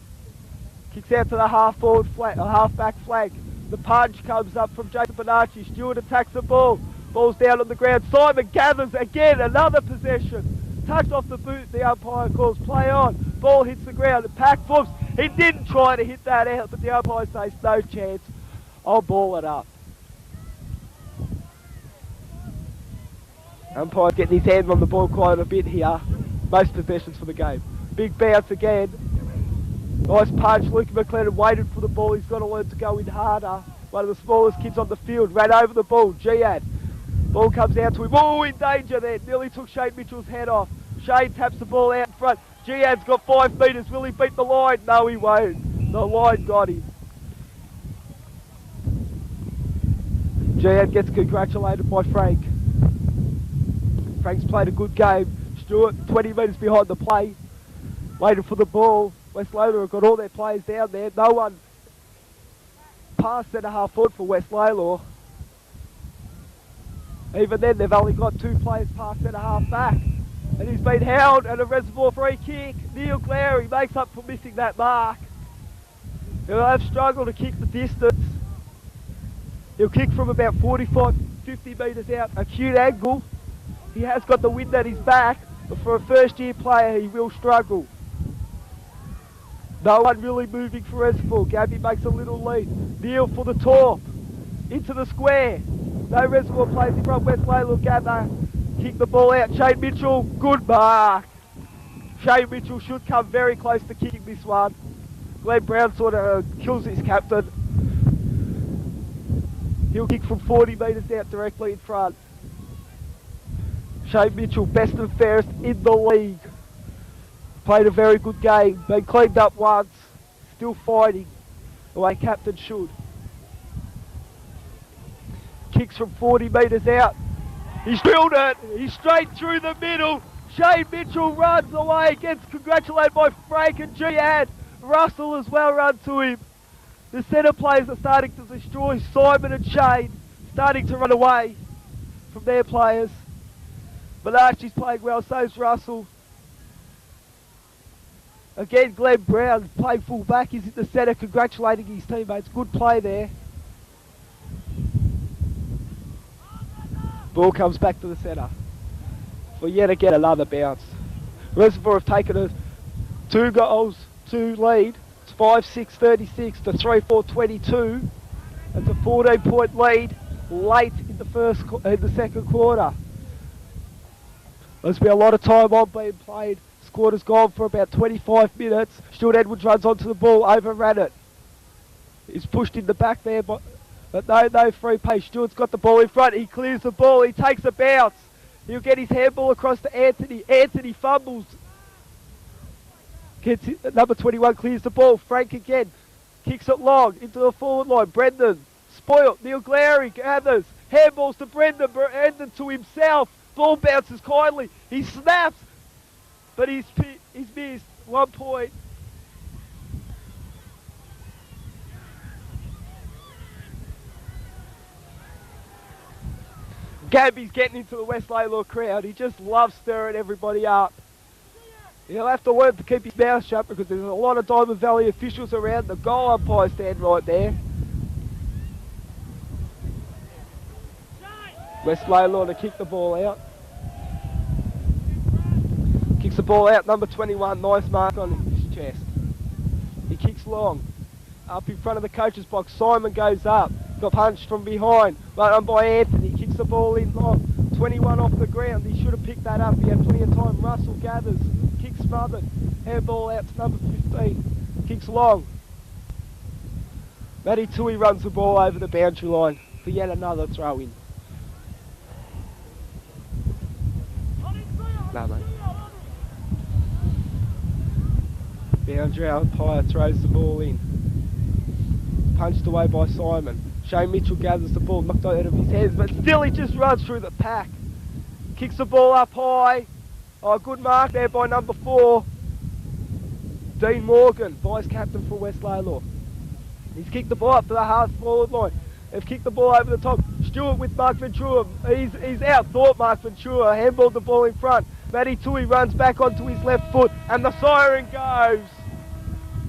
Kicks out to the half-back flank. The punch comes up from Jason Bonacci. Stewart attacks the ball. Ball's down on the ground. Simon gathers again. Another possession. Touched off the boot. The umpire calls play on. Ball hits the ground. The pack forms. He didn't try to hit that out, but the umpire says no chance. I'll ball it up. Umpire's getting his hands on the ball quite a bit here. Most possessions for the game. Big bounce again. Nice punch. Luke McLennan waited for the ball. He's got to learn to go in harder. One of the smallest kids on the field ran over the ball. Jihad. Ball comes out to him. Oh, in danger there. Nearly took Shane Mitchell's head off. Shane taps the ball out in front. Jihad's got 5 metres. Will he beat the line? No, he won't. The line got him. Jihad gets congratulated by Frank. Frank's played a good game. Stewart, 20 metres behind the play. Waiting for the ball. West Lalor have got all their players down there. No one past centre-half forward for West Lalor. Even then, they've only got 2 players past centre-half back. And he's been held at a Reservoir free kick. Neil Glary makes up for missing that mark. He'll have struggled to kick the distance. He'll kick from about 45, 50 metres out, acute angle. He has got the wind at his back, but for a first year player he will struggle. No one really moving for Reservoir. Gabby makes a little lead. Neil for the top. Into the square. No Reservoir plays in front. West Lalor gather. Kick the ball out. Shane Mitchell. Good mark. Shane Mitchell should come very close to kicking this one. Glenn Brown sort of kills his captain. He'll kick from 40 metres out directly in front. Shane Mitchell, best and fairest in the league. Played a very good game. Been cleaned up once. Still fighting the way captain should. Kicks from 40 metres out. He's drilled it. He's straight through the middle. Shane Mitchell runs away. Gets congratulated by Frank and Jihad. Russell as well run to him. The centre players are starting to destroy Simon and Shane. Starting to run away from their players. Menashe's playing well, so's Russell. Again, Glenn Brown playing full back. He's in the centre congratulating his teammates. Good play there. Ball comes back to the centre for yet again another bounce. Reservoir have taken a 2 goals, 2 lead. It's 5-6-36 to 3-4-22. It's a 14-point lead late in the second quarter. There's been a lot of time on being played. This quarter's gone for about 25 minutes. Stuart Edwards runs onto the ball, overran it. He's pushed in the back there, but no free pace. Stuart's got the ball in front. He clears the ball. He takes a bounce. He'll get his handball across to Anthony. Anthony fumbles. Gets it, number 21 clears the ball. Frank again. Kicks it long into the forward line. Brendan. Spoilt. Neil Glary gathers. Handballs to Brendan. Brendan to himself. Ball bounces kindly. He snaps. But he's missed. 1 point. Gabby's getting into the West Lalor crowd. He just loves stirring everybody up. He'll have to learn to keep his mouth shut because there's a lot of Diamond Valley officials around. The goal umpire stand right there. West Lalor to kick the ball out. Kicks the ball out, number 21, nice mark on his chest. He kicks long. Up in front of the coach's box, Simon goes up. Got punched from behind, but on by Anthony. Kicks the ball in long. 21 off the ground. He should have picked that up. He had plenty of time. Russell gathers. Kicks smothered. Handball out to number 15. Kicks long. Matty Tui runs the ball over the boundary line for yet another throw in. No, mate. Boundary umpire throws the ball in. Punched away by Simon. Shane Mitchell gathers the ball, knocked out of his hands, but still he just runs through the pack. Kicks the ball up high. Oh, good mark there by number 4. Dean Morgan, vice captain for West Lalor. He's kicked the ball up to the half forward line. They've kicked the ball over the top. Stewart with Mark Ventura. He's out-thought Mark Ventura. Handballed the ball in front. Matty Tui runs back onto his left foot and the siren goes.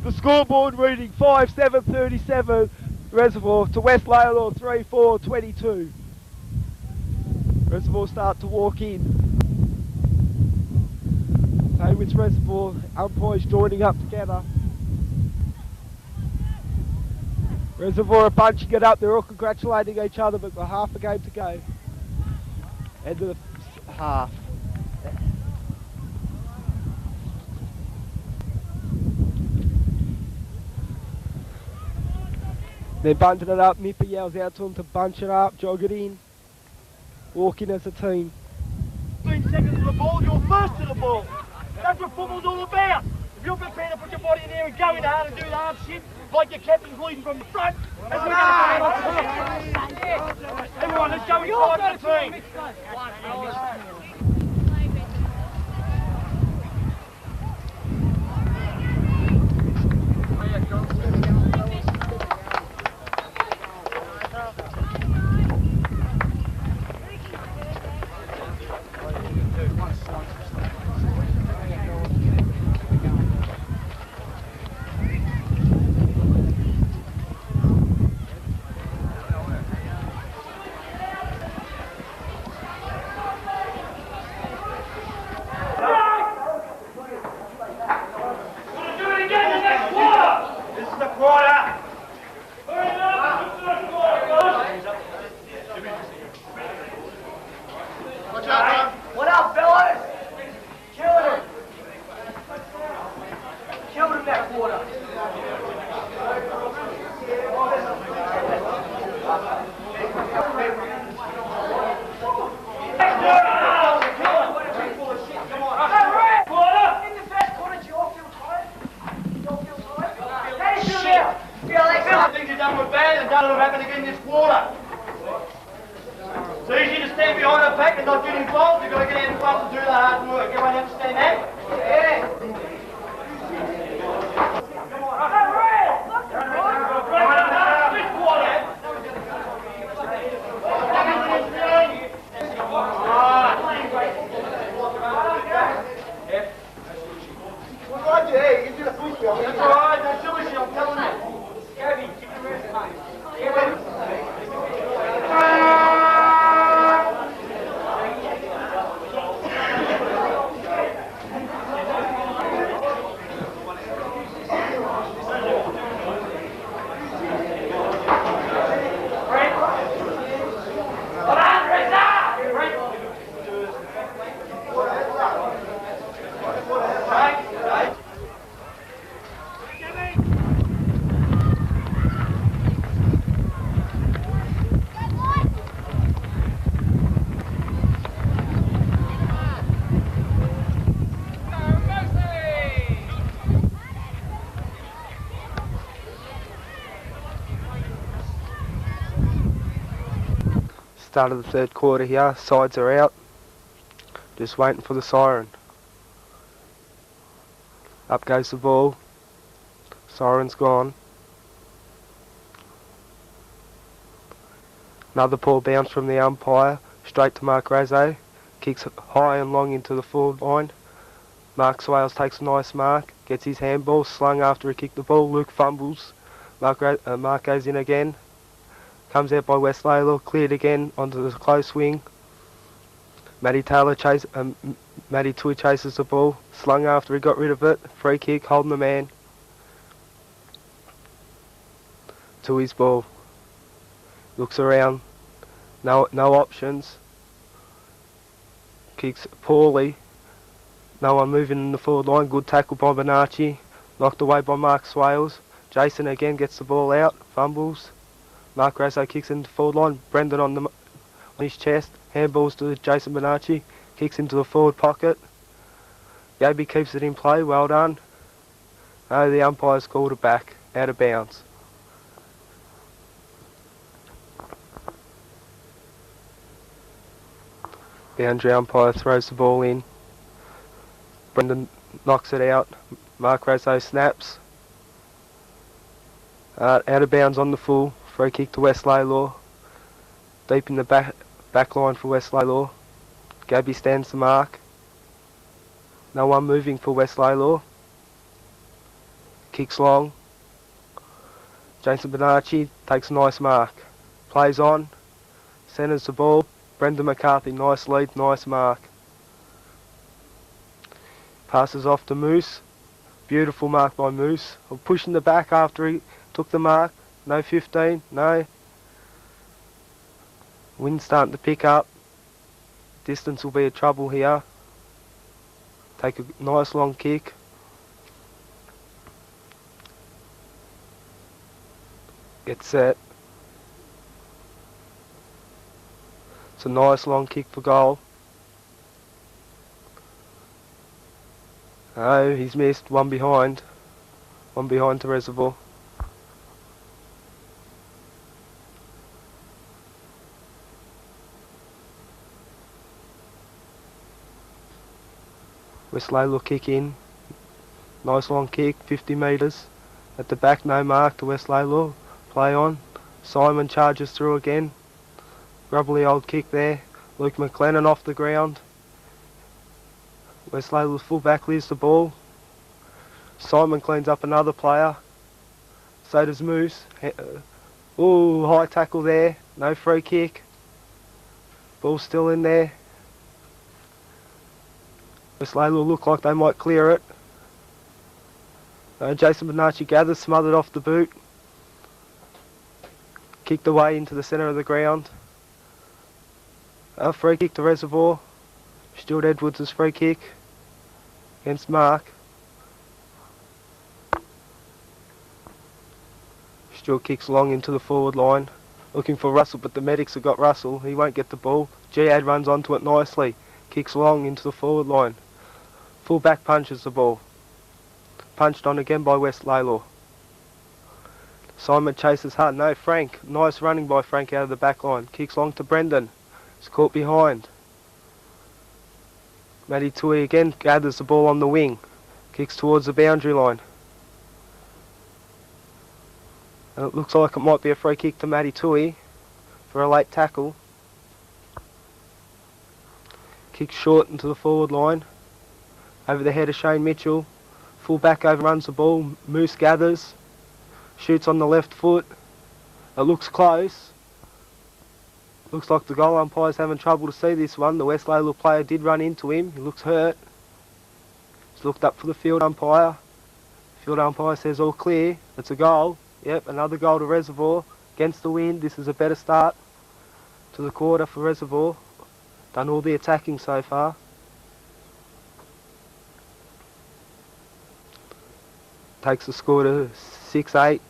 The scoreboard reading 5-7-37. Reservoir to West Lalor 3-4-22. Reservoir start to walk in. Same with Reservoir. Umpires joining up together. Reservoir are bunching it up. They're all congratulating each other, but got half a game to go. End of the half. They're bunching it up. Nipper yells out to them to bunch it up, jog it in. Walk in as a team. 15 seconds of the ball, you're first to the ball. That's what football's all about. If you're prepared to put your body in there and go in hard and do the hard shit, like your captain's leading from the front, as we're going to do. Everyone, let's go inside for the team. going to happen again this quarter. It's easy to stand behind a pack and not get involved. You've got to get out in front and do the hard work. Everyone understand that? Yeah. That's all right, no silly, I'm telling you. Gabby, give me the rest, mate. Get ready. Start of the third quarter here, sides are out, just waiting for the siren. Up goes the ball, siren's gone. Another poor bounce from the umpire, straight to Mark Razzo, kicks high and long into the forward line. Mark Swales takes a nice mark, gets his handball slung after he kicked the ball. Luke fumbles, Mark goes in again. Comes out by West Lalor, cleared again onto the close wing. Matty Tui chases the ball, slung after he got rid of it. Free kick, holding the man. Tui's ball. Looks around, no options. Kicks poorly. No one moving in the forward line. Good tackle by Bonacci. Knocked away by Mark Swales. Jason again gets the ball out, fumbles. Mark Razzo kicks into the forward line. Brendan on his chest. Handballs to Jason Bonacci. Kicks into the forward pocket. Gaby keeps it in play. Well done. No, the umpire's called it back. Out of bounds. Boundary umpire throws the ball in. Brendan knocks it out. Mark Razzo snaps. Out of bounds on the full. Free kick to West Lalor. Deep in the back line for West Lalor. Gaby stands the mark. No one moving for West Lalor. Kicks long. Jason Bonacci takes a nice mark. Plays on. Centres the ball. Brendan McCarthy, nice lead, nice mark. Passes off to Moose. Beautiful mark by Moose. Pushing the back after he took the mark. No 15, no. Wind's starting to pick up. Distance will be a trouble here. Take a nice long kick. Get set. It's a nice long kick for goal. Oh, he's missed. One behind. One behind to Reservoir. West Lalor kick in. Nice long kick, 50 metres. At the back, no mark to West Lalor. Play on. Simon charges through again. Grubbly old kick there. Luke McLennan off the ground. West Lalor's full back leaves the ball. Simon cleans up another player. So does Moose. Ooh, high tackle there. No free kick. Ball's still in there. West Lalor look like they might clear it. Jason Bonacci gathers, smothered off the boot. Kicked away into the centre of the ground. Free kick to Reservoir. Stuart Edwards' free kick against Mark. Stuart kicks long into the forward line. Looking for Russell, but the medics have got Russell. He won't get the ball. Jihad runs onto it nicely. Kicks long into the forward line. Full back punches the ball. Punched on again by West Lalor. Simon chases hard. No, Frank. Nice running by Frank out of the back line. Kicks long to Brendan. He's caught behind. Matty Tui again gathers the ball on the wing. Kicks towards the boundary line. And it looks like it might be a free kick to Matty Tui for a late tackle. Kicks short into the forward line. Over the head of Shane Mitchell. Full back overruns the ball. Moose gathers. Shoots on the left foot. It looks close. Looks like the goal umpire's having trouble to see this one. The West Lalor player did run into him. He looks hurt. He's looked up for the field umpire. Field umpire says all clear. It's a goal. Yep, another goal to Reservoir. Against the wind. This is a better start to the quarter for Reservoir. Done all the attacking so far. Takes the score to 6-8.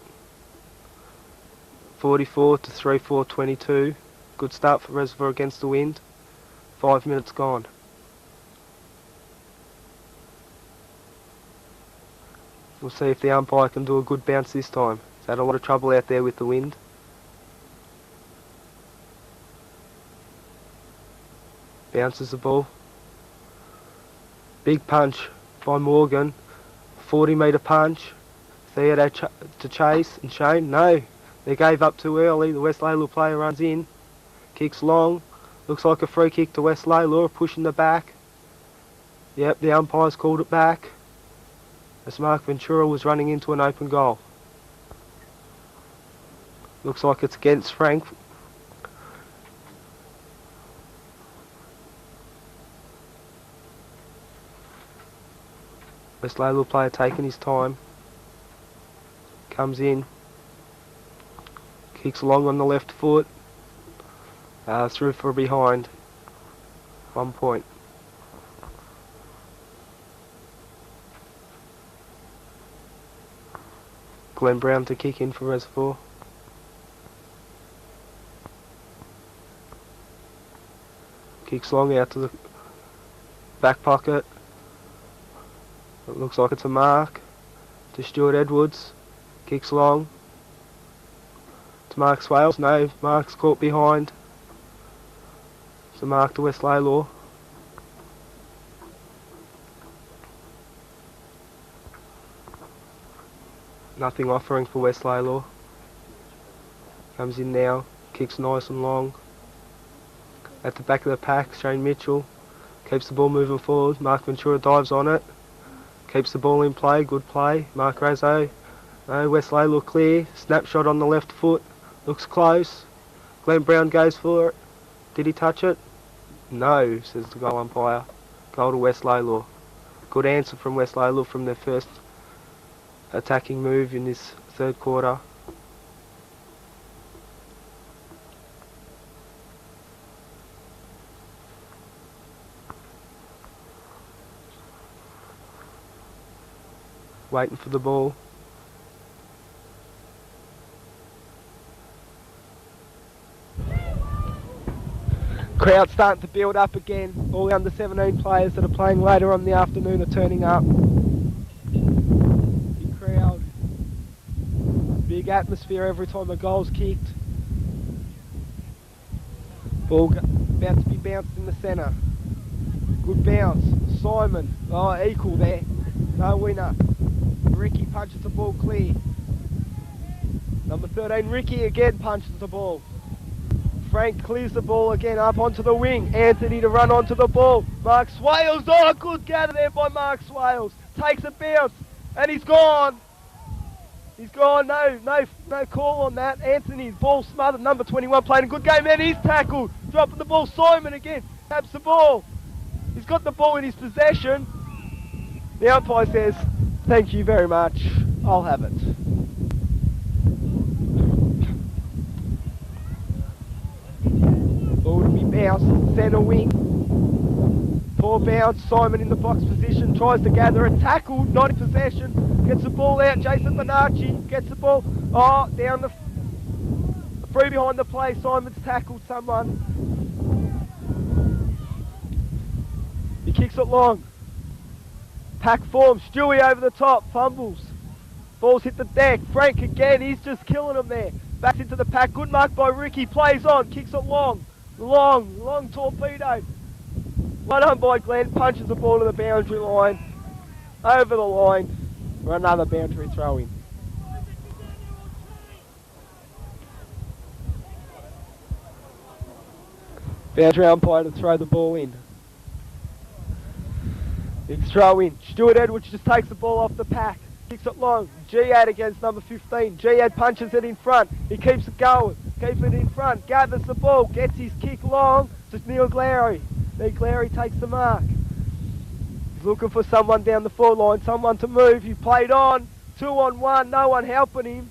44 to 3-4, 22. Good start for Reservoir against the wind. 5 minutes gone. We'll see if the umpire can do a good bounce this time. He's had a lot of trouble out there with the wind. Bounces the ball. Big punch by Morgan. 40-metre punch. Theo to chase and Shane. No, they gave up too early. The West Lalor player runs in. Kicks long. Looks like a free kick to West Lalor. Pushing the back. Yep, the umpire's called it back. As Mark Ventura was running into an open goal. Looks like it's against Frank. West Lalor player taking his time. Comes in. Kicks long on the left foot. Through for a behind. 1 point. Glenn Brown to kick in for Reservoir. Kicks long out to the back pocket. It looks like it's a mark to Stuart Edwards. Kicks long to Mark Swales. No, Mark's caught behind. It's a mark to West Lalor. Nothing offering for West Lalor. Comes in now. Kicks nice and long. At the back of the pack, Shane Mitchell keeps the ball moving forward. Mark Ventura dives on it. Keeps the ball in play. Good play. Mark Razzo. No, West Lalor clear. Snapshot on the left foot. Looks close. Glenn Brown goes for it. Did he touch it? No, says the goal umpire. Goal to West Lalor. Good answer from West Lalor from their first attacking move in this third quarter. Waiting for the ball. Crowd starting to build up again. All the under 17 players that are playing later on in the afternoon are turning up. Big crowd. Big atmosphere every time a goal's kicked. Ball about to be bounced in the centre. Good bounce. Simon. Oh, equal there. No winner. Ricky punches the ball clear. Number 13, Ricky again punches the ball. Frank clears the ball again up onto the wing. Anthony to run onto the ball. Mark Swales. Oh, good gather there by Mark Swales. Takes a bounce and he's gone. He's gone. No call on that. Anthony's ball smothered. Number 21 playing a good game and he's tackled. Dropping the ball. Simon again taps the ball. He's got the ball in his possession. The umpire says, "Thank you very much. I'll have it." Ball to be bounced, centre wing. Poor bounce, Simon in the box position, tries to gather it, tackled, not in possession. Gets the ball out, Jason Bonacci gets the ball, down the free behind the play, Simon's tackled someone. Kicks it long. Pack form. Stewie over the top. Fumbles. Ball's hit the deck. Frank again, he's just killing him there. Back into the pack. Good mark by Ricky. Plays on. Kicks it long. Long torpedo. One on by Glenn. Punches the ball to the boundary line. Over the line for another boundary throw in. Boundary umpire to throw the ball in. Big throw in. Stuart Edwards just takes the ball off the pack. Kicks it long. Jihad against number 15. Jihad punches it in front. He keeps it going. Keeps it in front. Gathers the ball. Gets his kick long to Neil Glary. Neil Glary takes the mark. He's looking for someone down the forward line. Someone to move. He played on. 2-on-1. No one helping him.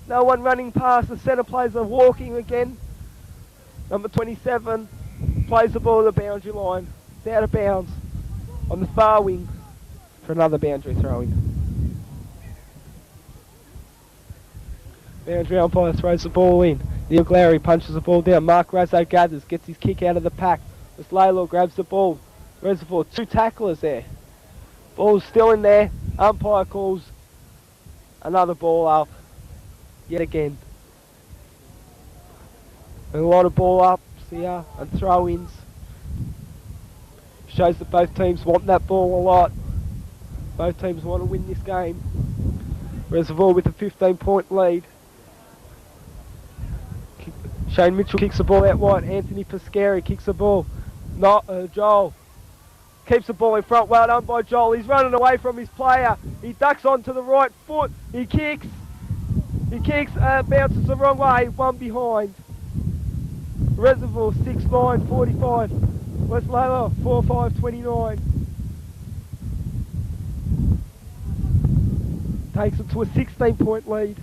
No one running past. The centre players are walking again. Number 27 plays the ball at the boundary line. It's out of bounds on the far wing for another boundary throw-in. Boundary umpire throws the ball in. Neil Glary punches the ball down. Mark Razzo gathers, gets his kick out of the pack. As Lalor grabs the ball. Reservoir, 2 tacklers there. Ball's still in there. Umpire calls another ball up. Yet again. A lot of ball ups here and throw-ins. Shows that both teams want that ball a lot. Both teams want to win this game. Reservoir with a 15-point lead. Shane Mitchell kicks the ball out wide. Anthony Pascari kicks the ball. Joel keeps the ball in front. Well done by Joel. He's running away from his player. He ducks onto the right foot. He kicks. Bounces the wrong way. One behind. Reservoir 6-9, 45. West Lalor 4-5, 29. Takes it to a 16-point lead.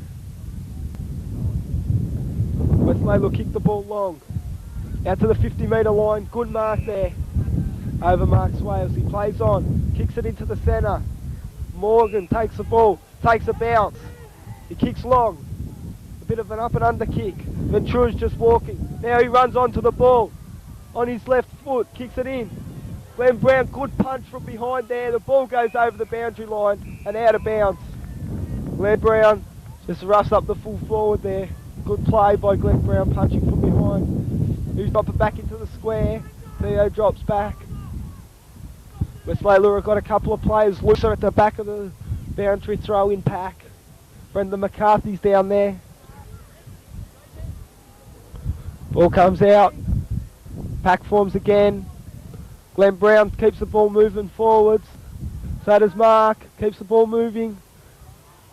West Lalor kicked the ball long. Out to the 50-metre line. Good mark there. Over Mark Swales. He plays on. Kicks it into the centre. Morgan takes the ball. Takes a bounce. He kicks long. A bit of an up and under kick. Ventura's just walking. Now he runs onto the ball. On his left foot. Kicks it in. Glenn Brown, good punch from behind there. The ball goes over the boundary line and out of bounds. Glenn Brown just roughs up the full forward there. Good play by Glenn Brown, punching from behind. He's dropped it back into the square. Theo drops back. West Lalor have got a couple of players looser at the back of the boundary throw-in pack. Brendan McCarthy's down there. Ball comes out. Pack forms again. Glenn Brown keeps the ball moving forwards. So does Mark. Keeps the ball moving.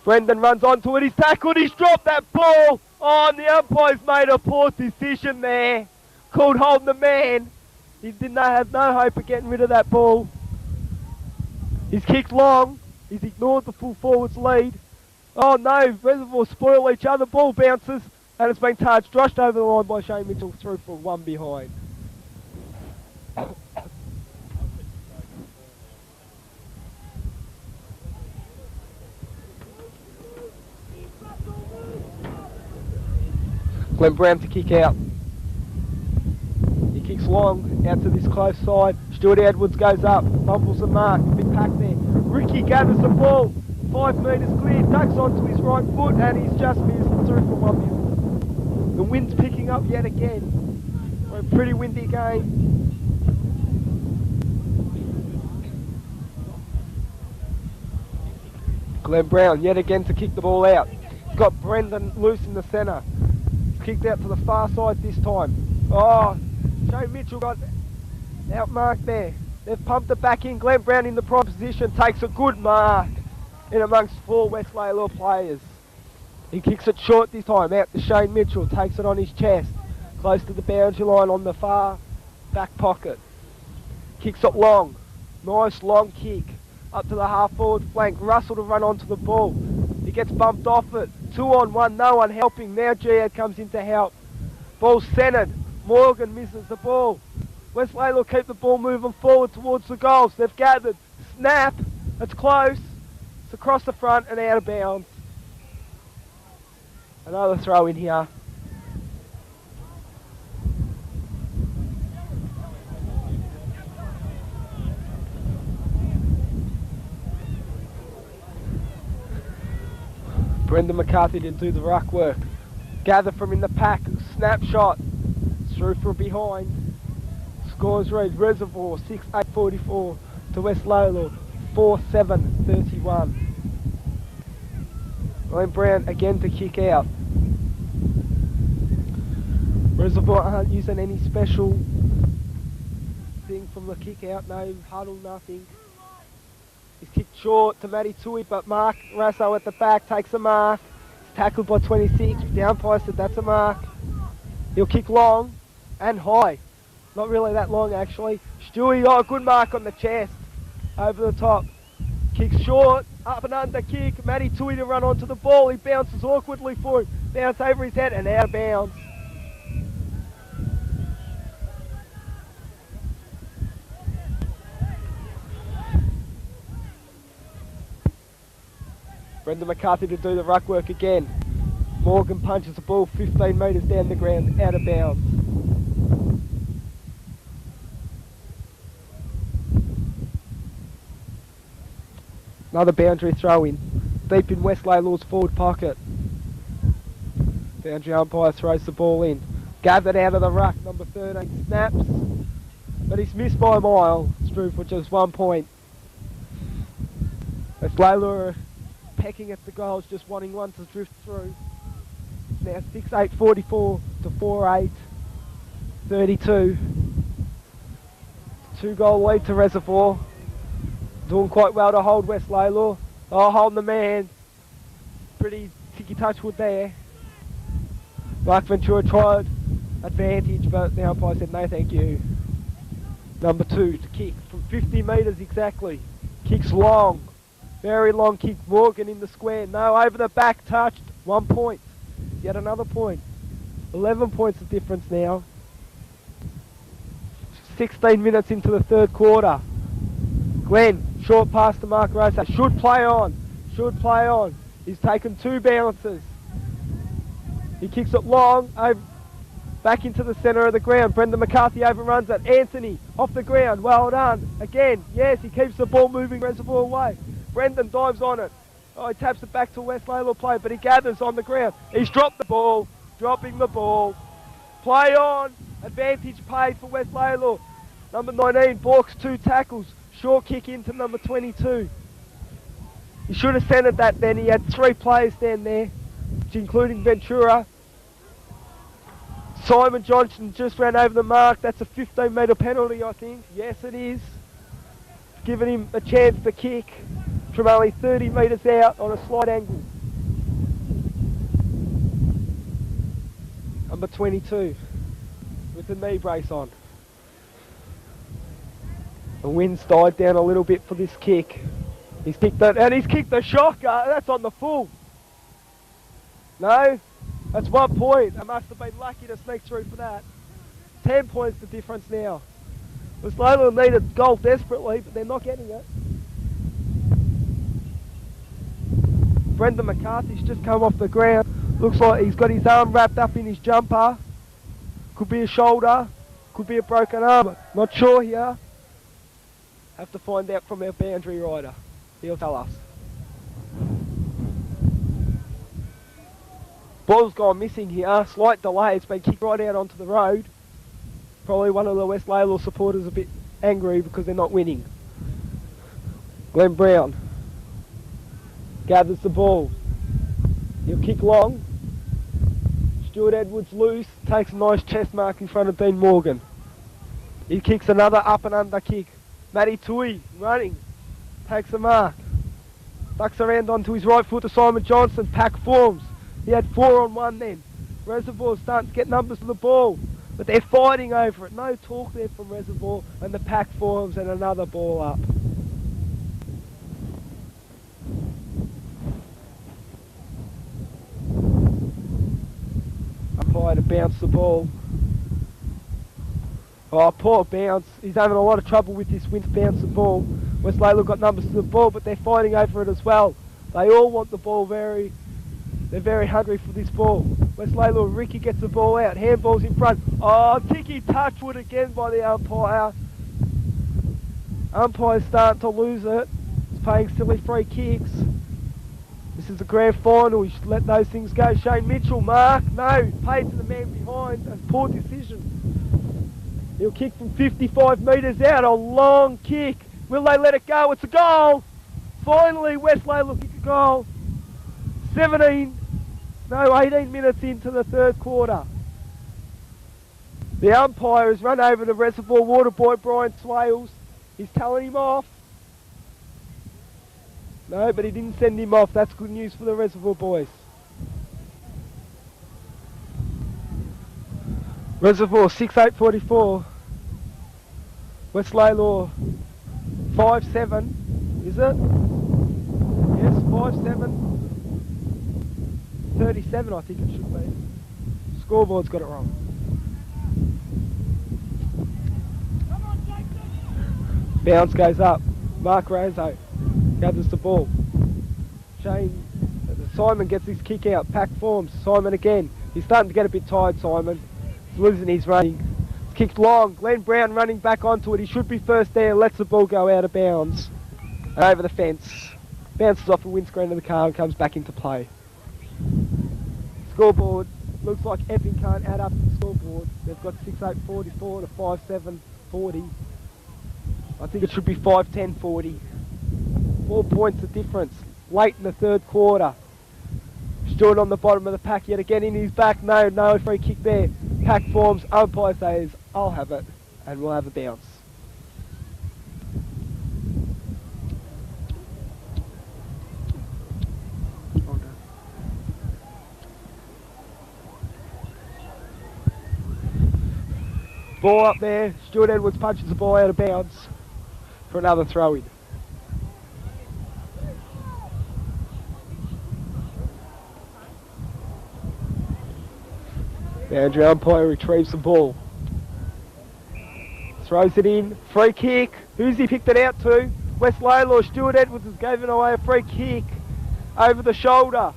Brendan runs onto it. He's tackled. He's dropped that ball. Oh, and the umpire's made a poor decision there. Called holding the man. He did not have no hope of getting rid of that ball. He's kicked long. He's ignored the full forwards lead. Oh no, Reservoir spoil each other. Ball bounces and it's been touched. Rushed over the line by Shane Mitchell through for one behind. Glenn Brown to kick out. He kicks long out to this close side. Stuart Edwards goes up, fumbles the mark. Big pack there. Ricky gathers the ball. 5 metres clear, ducks onto his right foot and he's just missed through for one minute. The wind's picking up yet again. A pretty windy game. Glenn Brown yet again to kick the ball out. He's got Brendan loose in the centre. Kicked out to the far side this time. Oh, Shane Mitchell got outmarked there. They've pumped it back in. Glenn Brown in the prime position takes a good mark in amongst 4 West Lalor players. He kicks it short this time out to Shane Mitchell. Takes it on his chest. Close to the boundary line on the far back pocket. Kicks it long. Nice long kick. Up to the half forward flank. Russell to run onto the ball. He gets bumped off it. 2-on-1, no one helping. Now Gia comes in to help. Ball centred. Morgan misses the ball. West Lalor keep the ball moving forward towards the goals. They've gathered. Snap. It's close. It's across the front and out of bounds. Another throw in here. Brendan McCarthy didn't do the ruck work. Gather from in the pack, snapshot, through from behind. Scores read Reservoir 6-8-44 to West Lalor 4-7-31. Glenn Brown again to kick out. Reservoir aren't using any special thing from the kick out, no huddle, nothing. He's kicked short to Matty Tui, but Mark Rasso at the back takes a mark. He's tackled by 26. The umpire said that's a mark. He'll kick long and high. Not really that long actually. Stewie, oh, good mark on the chest. Over the top. Kicks short, up and under kick. Matty Tui to run onto the ball. He bounces awkwardly for it. Bounce over his head and out of bounds. Brendan McCarthy to do the ruck work again. Morgan punches the ball 15 metres down the ground, out of bounds. Another boundary throw in, deep in West Lalor's forward pocket. Boundary umpire throws the ball in. Gathered out of the ruck, number 13 snaps, but he's missed by a mile. It's through for just 1 point. West Lalor pecking at the goals, just wanting one to drift through. Now 6-8-44 to 4-8-32. 2-goal lead to Reservoir. Doing quite well to hold West Lalor. Oh, holding the man. Pretty ticky touch wood there. Mark Ventura tried advantage, but the umpire said no thank you. Number 2 to kick from 50 metres exactly. Kicks long. Very long kick. Morgan in the square. No, over the back, touched. 1 point. Yet another point. 11 points of difference now. 16 minutes into the third quarter. Glenn, short pass to Mark Rosa. Should play on. Should play on. He's taken 2 bounces. He kicks it long. Over, back into the centre of the ground. Brendan McCarthy overruns it. Anthony off the ground. Well done. Again, yes, he keeps the ball moving Reservoir away. Brendan dives on it. Oh, he taps it back to West Lalor play, but he gathers on the ground. He's dropped the ball. Dropping the ball. Play on. Advantage paid for West Lalor. Number 19 balks 2 tackles. Short kick into number 22. He should have centred that then. He had 3 players down there, including Ventura. Simon Johnson just ran over the mark. That's a 15-metre penalty, I think. Yes, it is. Giving him a chance to kick from only 30 metres out on a slight angle. Number 22 with the knee brace on. The wind's died down a little bit for this kick. He's kicked that, and he's kicked the shocker. That's on the full. No, that's 1 point. I must have been lucky to sneak through for that. 10 points the difference now. West Lalor need a goal desperately, but they're not getting it. Brendan McCarthy's just come off the ground. Looks like he's got his arm wrapped up in his jumper. Could be a shoulder, could be a broken arm. Not sure here. Have to find out from our boundary rider. He'll tell us. Ball's gone missing here. Slight delay. It's been kicked right out onto the road. Probably one of the West Lalor supporters a bit angry because they're not winning. Glenn Brown gathers the ball. He'll kick long. Stuart Edwards loose. Takes a nice chest mark in front of Dean Morgan. He kicks another up and under kick. Matty Tui running. Takes a mark. Ducks around onto his right foot to Simon Johnson. Pack forms. He had 4 on 1 then. Reservoir's starting to get numbers to the ball, but they're fighting over it. No talk there from Reservoir, and the pack forms and another ball up. Umpire to bounce the ball. Oh, poor bounce. He's having a lot of trouble with this wind to bounce the ball. West Lalor got numbers to the ball, but they're fighting over it as well. They all want the ball they're very hungry for this ball. West Lalor, Ricky gets the ball out. Handball's in front. Oh, ticky touch wood again by the umpire. Umpire's starting to lose it. He's playing silly free kicks. This is the grand final. You should let those things go. Shane Mitchell, mark. No, paid to the man behind. That's a poor decision. He'll kick from 55 metres out. A long kick. Will they let it go? It's a goal. Finally, West Lalor kick a goal. 18 minutes into the third quarter. The umpire has run over the Reservoir water boy, Brian Swales. He's telling him off. No, but he didn't send him off. That's good news for the Reservoir boys. Reservoir 6-8-44. West Lalor 5-7. Is it? Yes, 5-7. 37 I think it should be. Scoreboard's got it wrong. Bounce goes up. Mark Rozo gathers the ball. Simon gets his kick out. Pack forms. Simon again. He's starting to get a bit tired, Simon. He's losing his running. It's kicked long. Glenn Brown running back onto it. He should be first there. Lets the ball go out of bounds. And over the fence. Bounces off the windscreen of the car and comes back into play. Scoreboard. Looks like Epping can't add up the scoreboard. They've got 6-8-44 to 5-7-40. I think it should be 5-10-40. 4 points of difference. Late in the third quarter. Stewart on the bottom of the pack yet again in his back. No free kick there. Pack forms. Umpire says, I'll have it. And we'll have a bounce. Ball up there. Stuart Edwards punches the ball out of bounds for another throw-in. Boundary umpire retrieves the ball. Throws it in. Free kick. Who's he picked it out to? West Lalor. Stuart Edwards has given away a free kick over the shoulder.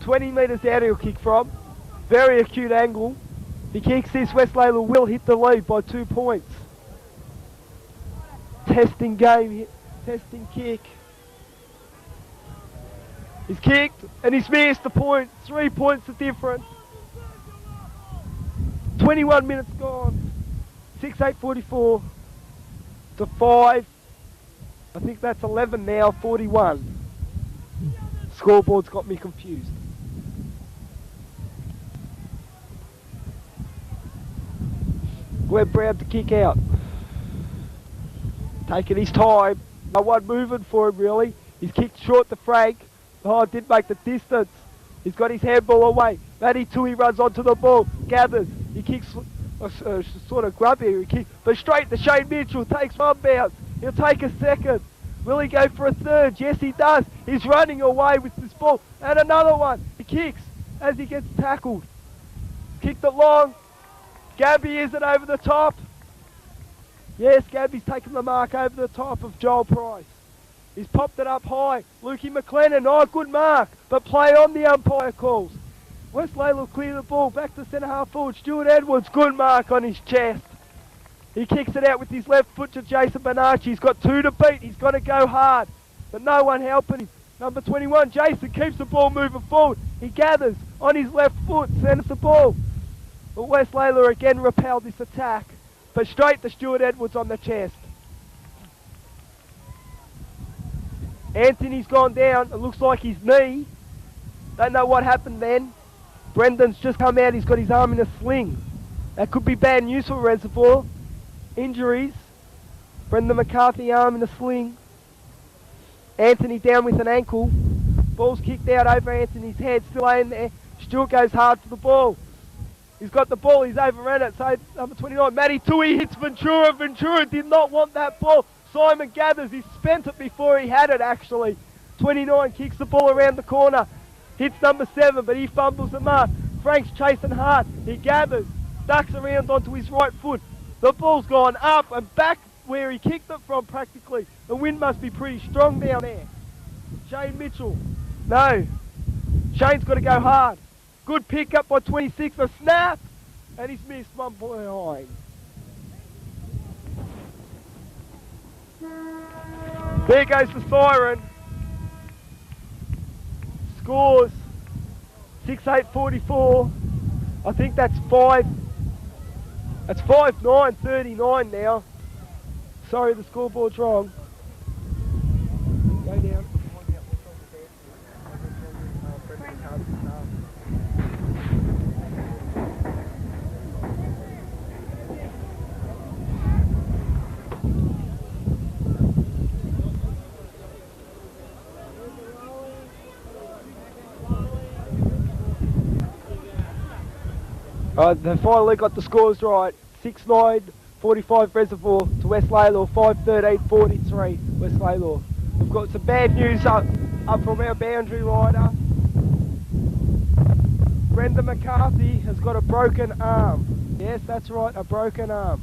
20 metres out he'll kick from. Very acute angle. If he kicks this, West Lalor will hit the lead by 2 points. Testing game, testing kick. He's kicked and he's missed the point. 3 points of difference. 21 minutes gone. 6-8-44 to 5. I think that's 11 now, 41. Scoreboard's got me confused. Webb Brown to kick out. Taking his time. No one moving for him really. He's kicked short to Frank. Oh, did make the distance. He's got his handball away. Matty Tui runs onto the ball. Gathers. He kicks sort of grubby. He kicks, but straight to Shane Mitchell. Takes one bounce. He'll take a second. Will he go for a third? Yes, he does. He's running away with this ball. And another one. He kicks as he gets tackled. Kicked it long. Gabby, is it over the top? Yes, Gabby's taken the mark over the top of Joel Price. He's popped it up high. Lukey McLennan, oh, good mark. But play on, the umpire calls. West Lalor clear the ball. Back to centre half forward. Stuart Edwards, good mark on his chest. He kicks it out with his left foot to Jason Bonacci. He's got 2 to beat. He's got to go hard. But no one helping him. Number 21, Jason, keeps the ball moving forward. He gathers on his left foot, sends the ball. But West Lalor again repelled this attack. But straight to Stuart Edwards on the chest. Anthony's gone down. It looks like his knee. Don't know what happened then. Brendan's just come out. He's got his arm in a sling. That could be bad news for Reservoir. Injuries. Brendan McCarthy, arm in a sling. Anthony down with an ankle. Ball's kicked out over Anthony's head. Still laying there. Stuart goes hard for the ball. He's got the ball. He's overrun it. So number 29, Matty Tui hits Ventura. Ventura did not want that ball. Simon gathers. He spent it before he had it, actually. 29 kicks the ball around the corner. Hits number 7, but he fumbles the mark. Frank's chasing hard. He gathers. Ducks around onto his right foot. The ball's gone up and back where he kicked it from practically. The wind must be pretty strong down there. Shane Mitchell. No. Shane's got to go hard. Good pick up by 26. A snap. And he's missed 1 point behind. There goes the siren. scores. 6-8-44. I think that's 5. That's 5-9-39 now. Sorry, the scoreboard's wrong. Go down. They finally got the scores right. 6-9-45 Reservoir to West Lalor, 5-13-43 West Lalor. We've got some bad news up from our boundary rider. Brenda McCarthy has got a broken arm. Yes, that's right, a broken arm.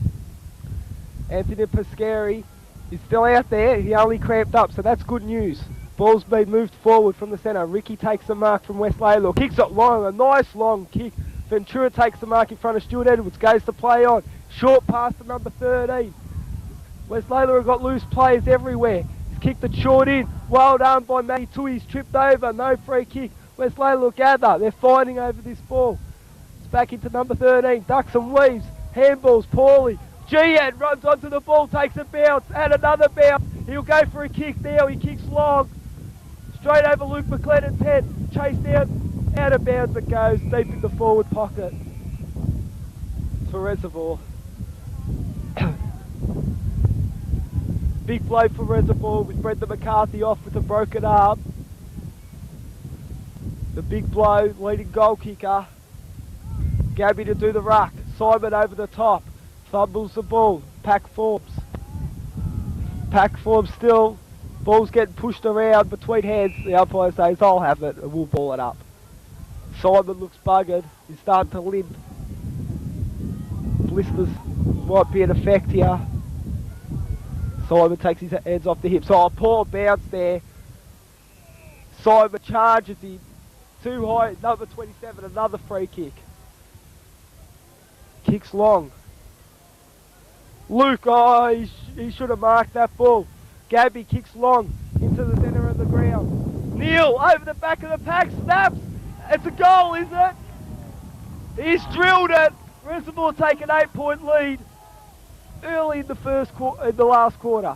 Anthony Pascari is still out there. He only cramped up, so that's good news. Ball's been moved forward from the centre. Ricky takes the mark from West Lalor. Kicks it long, a nice long kick. Ventura takes the mark in front of Stuart Edwards, goes to play on. Short pass to number 13. West Lalor have got loose players everywhere. He's kicked it short in. Well done by Matty Tui. He's tripped over. No free kick. West Lalor gather. They're fighting over this ball. It's back into number 13. Ducks and weaves. Handballs poorly. Gian runs onto the ball, takes a bounce, and another bounce. He'll go for a kick now. He kicks long. Straight over Luke McLennan's head. Chased down. Out of bounds it goes, deep in the forward pocket for Reservoir. Big blow for Reservoir with Brenda McCarthy off with a broken arm. The big blow, leading goal kicker. Gabby to do the ruck. Simon over the top. Fumbles the ball. Pack forms. Pack forms still. Ball's getting pushed around between hands. The umpire says, I'll have it, and we'll ball it up. Simon looks buggered. He's starting to limp. Blisters might be an effect here. Simon takes his hands off the hips. Oh, poor bounce there. Simon charges him. Too high, number 27, another free kick. Kicks long. Luke, oh, he should have marked that ball. Gabby kicks long into the centre of the ground. Neil over the back of the pack, snaps. It's a goal, is it? He's drilled it. Reservoir take an 8-point lead early in the last quarter.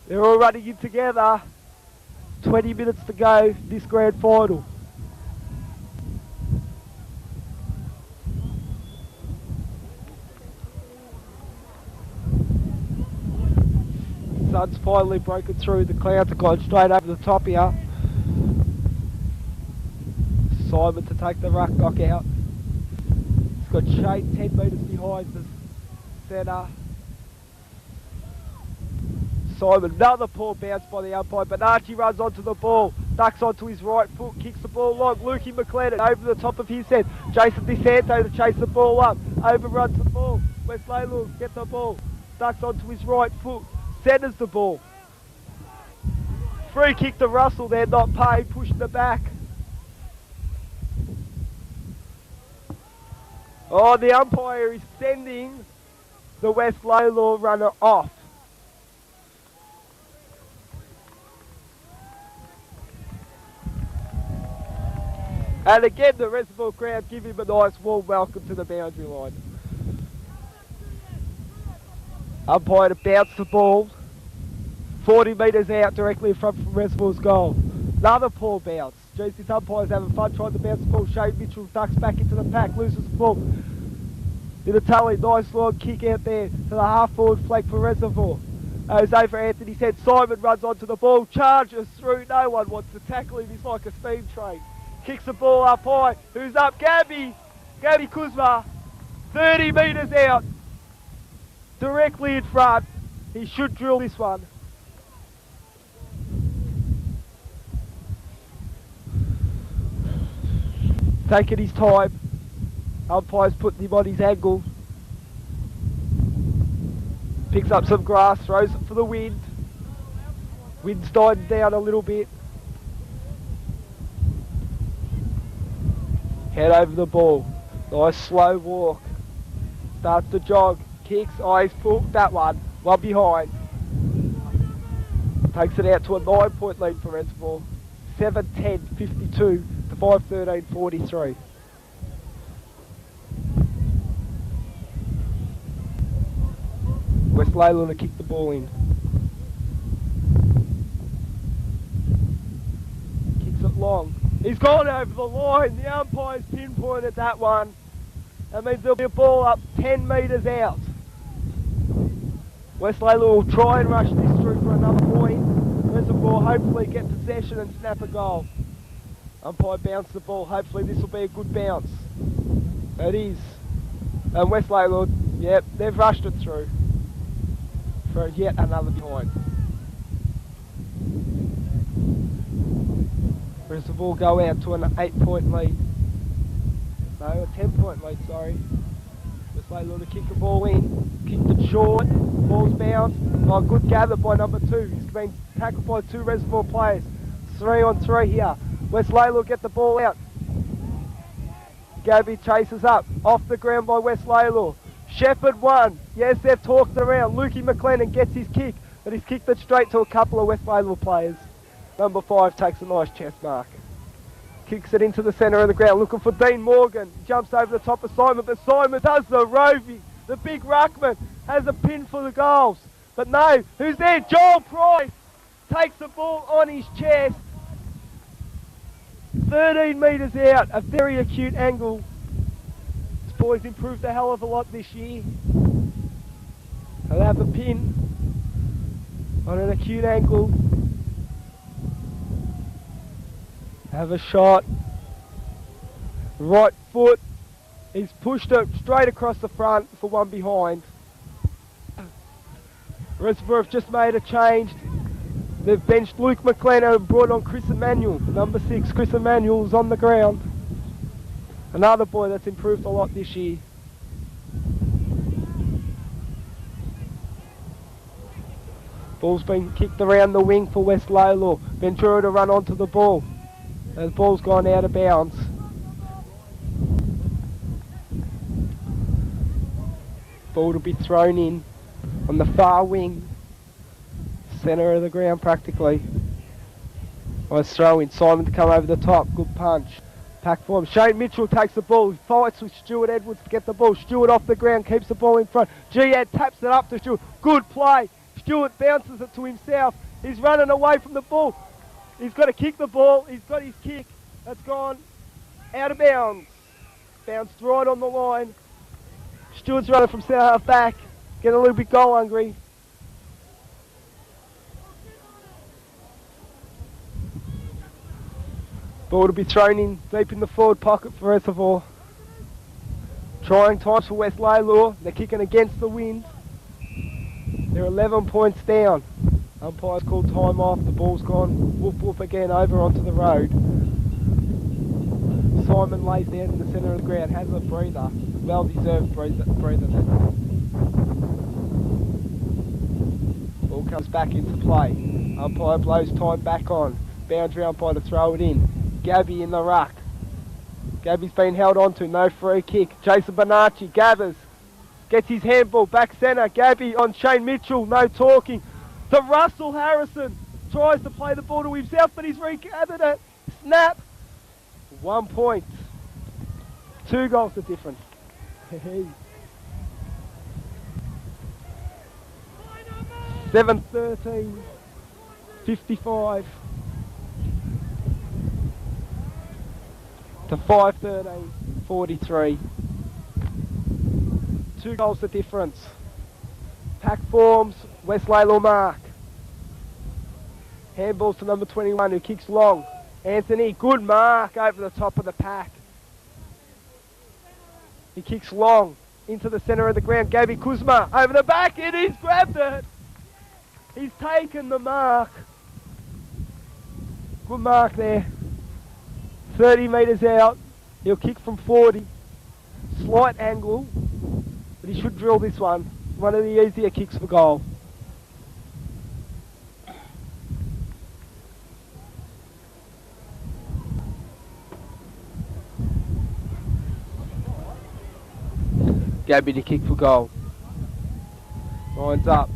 They're all running in together. 20 minutes to go this grand final. Sun's finally broken through. The clouds have gone straight over the top here. Simon to take the ruck knock out. He's got Shane 10 metres behind the centre. Simon, another poor bounce by the umpire, but Archie runs onto the ball, ducks onto his right foot, kicks the ball long. Lukey McLennan over the top of his head. Jason DeSanto to chase the ball up, overruns the ball. West Lalor gets the ball, ducks onto his right foot, centres the ball. Free kick to Russell there, not paid, pushing the back. Oh, the umpire is sending the West Lalor runner off. And again, the Reservoir crowd give him a nice warm welcome to the boundary line. Umpire to bounce the ball. 40 metres out directly in front from Reservoir's goal. Another poor bounce. Jeez, this umpire's having fun trying to bounce the ball. Shane Mitchell ducks back into the pack, loses the ball. In a tally, nice long kick out there to the half-forward flank for Reservoir. It's over Anthony's head. Simon runs onto the ball, charges through. No one wants to tackle him. He's like a steam train. Kicks the ball up high. Who's up? Gabby. Gabby Kuzma. 30 metres out. Directly in front. He should drill this one. Taking his time. Umpire's putting him on his angle. Picks up some grass, throws it for the wind. Wind's dying down a little bit. Head over the ball. Nice slow walk. Starts to jog. Kicks. Oh, he's pulled that one. One behind. Takes it out to a 9-point lead for Reservoir. 7-10, 52 to 5-13, 43. West Lalor to kick the ball in. Kicks it long. He's gone over the line. The umpire's pinpointed that one. That means there'll be a ball up 10 metres out. West Lalor will try and rush this through for another point. Reservoir hopefully get possession and snap a goal. Umpire bounce the ball. Hopefully this will be a good bounce. It is. And West Lalor, yep, they've rushed it through for yet another point. Reservoir go out to an 8-point lead. No, a 10-point lead, sorry. West Lalor to kick the ball in. Kicked it short. Ball's bounced. Oh, good gather by number 2. He's been tackled by 2 Reservoir players. 3-on-3 here. West Lalor get the ball out. Gabby chases up. Off the ground by West Lalor. Shepherd won. Yes, they've talked around. Lukey McLennan gets his kick, but he's kicked it straight to a couple of West Lalor players. Number 5 takes a nice chest mark. Kicks it into the centre of the ground, looking for Dean Morgan. Jumps over the top of Simon, but Simon does the rovey. The big ruckman has a pin for the goals. But no, who's there? Joel Price takes the ball on his chest. 13 metres out, a very acute angle. This boy's improved a hell of a lot this year. They'll have a pin on an acute angle. Have a shot. Right foot. He's pushed it straight across the front for one behind. Reservoir have just made a change. They've benched Luke McLennan and brought on Chris Emanuel. Number 6, Chris Emanuel's on the ground. Another boy that's improved a lot this year. Ball's been kicked around the wing for West Lalor. Ventura to run onto the ball. The ball's gone out of bounds. Ball to be thrown in on the far wing. Centre of the ground practically. Nice throw in. Simon to come over the top. Good punch. Pack form. Shane Mitchell takes the ball. He fights with Stuart Edwards to get the ball. Stuart off the ground. Keeps the ball in front. Jihad taps it up to Stuart. Good play. Stuart bounces it to himself. He's running away from the ball. He's got to kick the ball. He's got his kick. That's gone out of bounds. Bounced right on the line. Stuart's running from centre half back. Getting a little bit goal hungry. Ball to be thrown in deep in the forward pocket for Reservoir. Trying times for West Lalor. They're kicking against the wind. They're 11 points down. Umpire's called time off. The ball's gone whoop whoop again over onto the road. Simon lays down in the centre of the ground. Has a breather. Well deserved breather that. Ball comes back into play. Umpire blows time back on. Boundary umpire to throw it in. Gabby in the ruck. Gabby's been held onto, no free kick. Jason Bonacci gathers, gets his handball back centre. Gabby on Shane Mitchell, no talking. To Russell Harrison, tries to play the ball to himself, but he's regathered it. Snap. 1 point. 2 goals the difference. 7-13, 55. To 5-13, 43. 2 goals the difference. Pack forms, West Lalor mark. Handballs to number 21 who kicks long. Anthony, good mark over the top of the pack. He kicks long into the centre of the ground. Gaby Kuzma over the back. It is, grabbed it. He's taken the mark. Good mark there. 30 metres out. He'll kick from 40. Slight angle, but he should drill this one. One of the easier kicks for goal. Gabby to kick for goal. Lines up.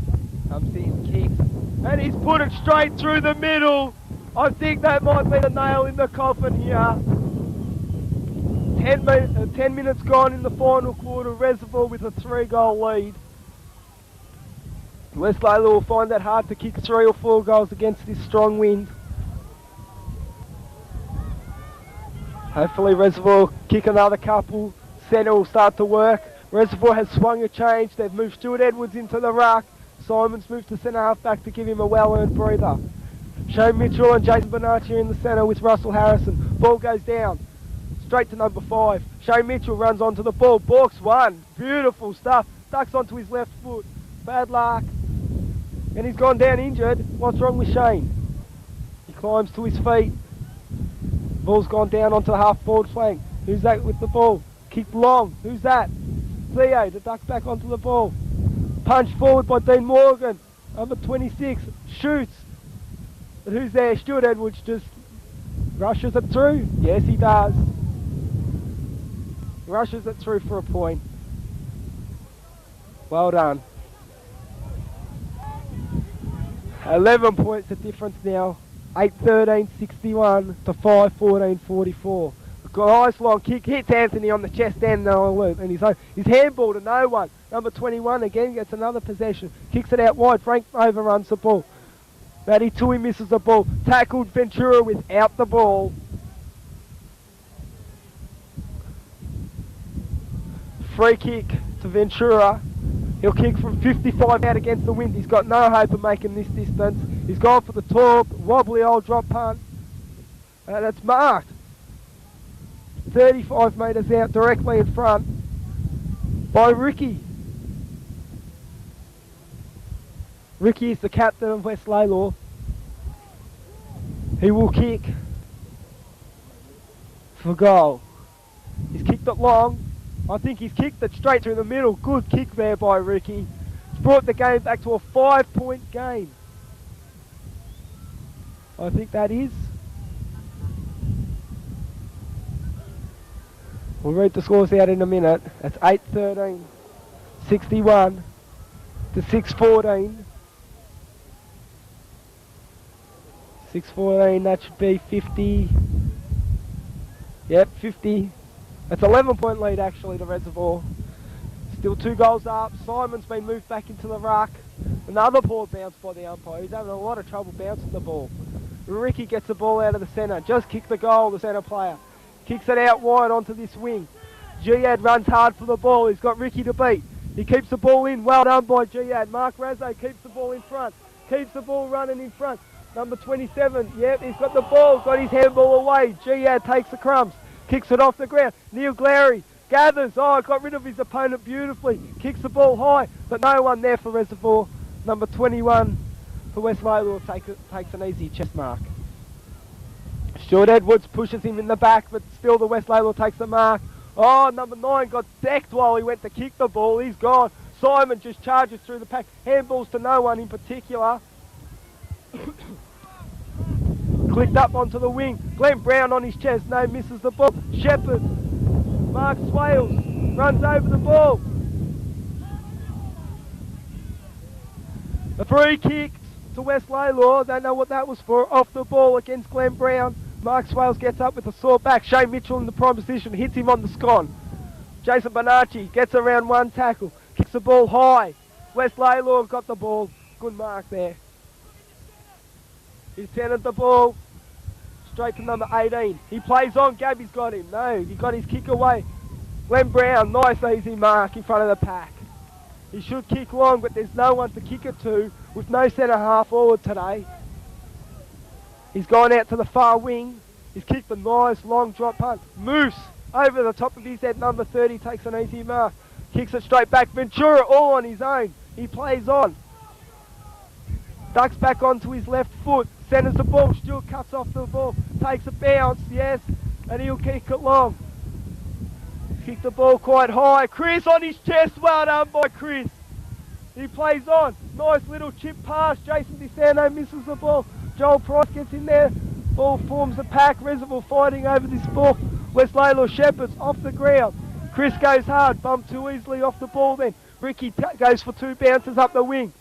Comes in, kicks. And he's put it straight through the middle. I think that might be the nail in the coffin here. 10 minutes gone in the final quarter. Reservoir with a 3-goal lead. West Lalor will find that hard to kick 3 or 4 goals against this strong wind. Hopefully Reservoir will kick another couple. Centre will start to work. Reservoir has swung a change. They've moved Stuart Edwards into the ruck. Simon's moved to centre half back to give him a well-earned breather. Shane Mitchell and Jason Bonacci in the centre with Russell Harrison. Ball goes down. Straight to number 5. Shane Mitchell runs onto the ball. Balks one. Beautiful stuff. Ducks onto his left foot. Bad luck. And he's gone down injured. What's wrong with Shane? He climbs to his feet. Ball's gone down onto the half-forward flank. Who's that with the ball? Kicked long. Who's that? Theo, the duck back onto the ball. Punched forward by Dean Morgan. Number 26. Shoots. But who's there? Stuart Edwards just rushes it through. Yes, he does. Rushes it through for a point. Well done. 11 points the difference now. 8-13-61 to 5-14-44. Nice long kick, hits Anthony on the chest and no loop, and he's handball to no one. Number 21 again gets another possession, kicks it out wide. Frank overruns the ball. Matty Tui misses the ball. Tackled Ventura without the ball. Free kick to Ventura. He'll kick from 55 out against the wind. He's got no hope of making this distance. He's gone for the top, wobbly old drop punt. And it's marked. 35 metres out directly in front by Ricky. Ricky is the captain of West Lalor. He will kick for goal. He's kicked it long. I think he's kicked it straight through the middle. Good kick there by Ricky. It's brought the game back to a 5-point game. I think that is. We'll read the scores out in a minute. That's 8-13-61 to 6-14. 6-14, that should be 50. Yep, 50. That's 11-point lead actually to Reservoir. Still 2 goals up. Simon's been moved back into the ruck. Another ball bounced by the umpire. He's having a lot of trouble bouncing the ball. Ricky gets the ball out of the centre. Just kicked the goal, the centre player. Kicks it out wide onto this wing. Jihad runs hard for the ball. He's got Ricky to beat. He keeps the ball in. Well done by Jihad. Mark Razzo keeps the ball in front. Keeps the ball running in front. Number 27. Yep, he's got the ball. Got his handball away. Jihad takes the crumbs. Kicks it off the ground. Neil Glary gathers. Oh, got rid of his opponent beautifully. Kicks the ball high. But no one there for Reservoir. Number 21 for West Lalor takes an easy chest mark. Stuart Edwards pushes him in the back, but still the West Lalor takes the mark. Oh, number 9 got decked while he went to kick the ball. He's gone. Simon just charges through the pack. Handballs to no one in particular. Clicked up onto the wing. Glenn Brown on his chest. No, misses the ball. Shepherd. Mark Swales runs over the ball. A free kick to West Lalor. Don't know what that was for. Off the ball against Glenn Brown. Mark Swales gets up with a sore back. Shane Mitchell in the prime position. Hits him on the scon. Jason Bonacci gets around one tackle. Kicks the ball high. West Lalor got the ball. Good mark there. He's centered the ball. Straight to number 18. He plays on. Gabby's got him. No, he got his kick away. Glenn Brown. Nice easy mark in front of the pack. He should kick long, but there's no one to kick it to with no centre half forward today. He's gone out to the far wing. He's kicked a nice long drop punt. Moose over the top of his head. Number 30 takes an easy mark. Kicks it straight back. Ventura all on his own. He plays on. Ducks back onto his left foot. Centers the ball. Still cuts off the ball. Takes a bounce. Yes. And he'll kick it long. Kick the ball quite high. Chris on his chest. Well done by Chris. He plays on. Nice little chip pass. Jason DeSanto misses the ball. Joel Price gets in there. Ball forms a pack. Reservoir fighting over this ball. West Lalor Shepherds off the ground. Chris goes hard. Bumped too easily off the ball then. Ricky goes for 2 bounces up the wing.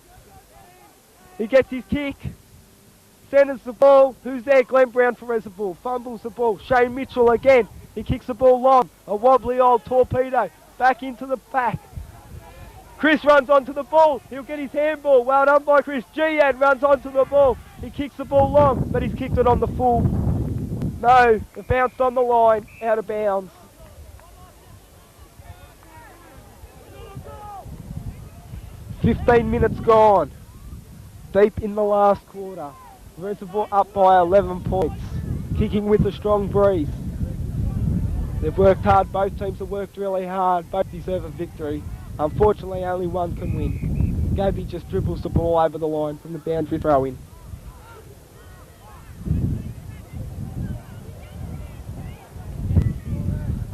He gets his kick. centres the ball. Who's there? Glenn Brown for Reservoir. Fumbles the ball. Shane Mitchell again. He kicks the ball long. A wobbly old torpedo. Back into the back. Chris runs onto the ball. He'll get his handball. Well done by Chris. Gian runs onto the ball. He kicks the ball long, but he's kicked it on the full. No, it bounced on the line. Out of bounds. "15 minutes gone. Deep in the last quarter. Reservoir up by 11 points. Kicking with a strong breeze. They've worked hard. Both teams have worked really hard. Both deserve a victory. Unfortunately, only one can win. Gabby just dribbles the ball over the line from the boundary throw-in.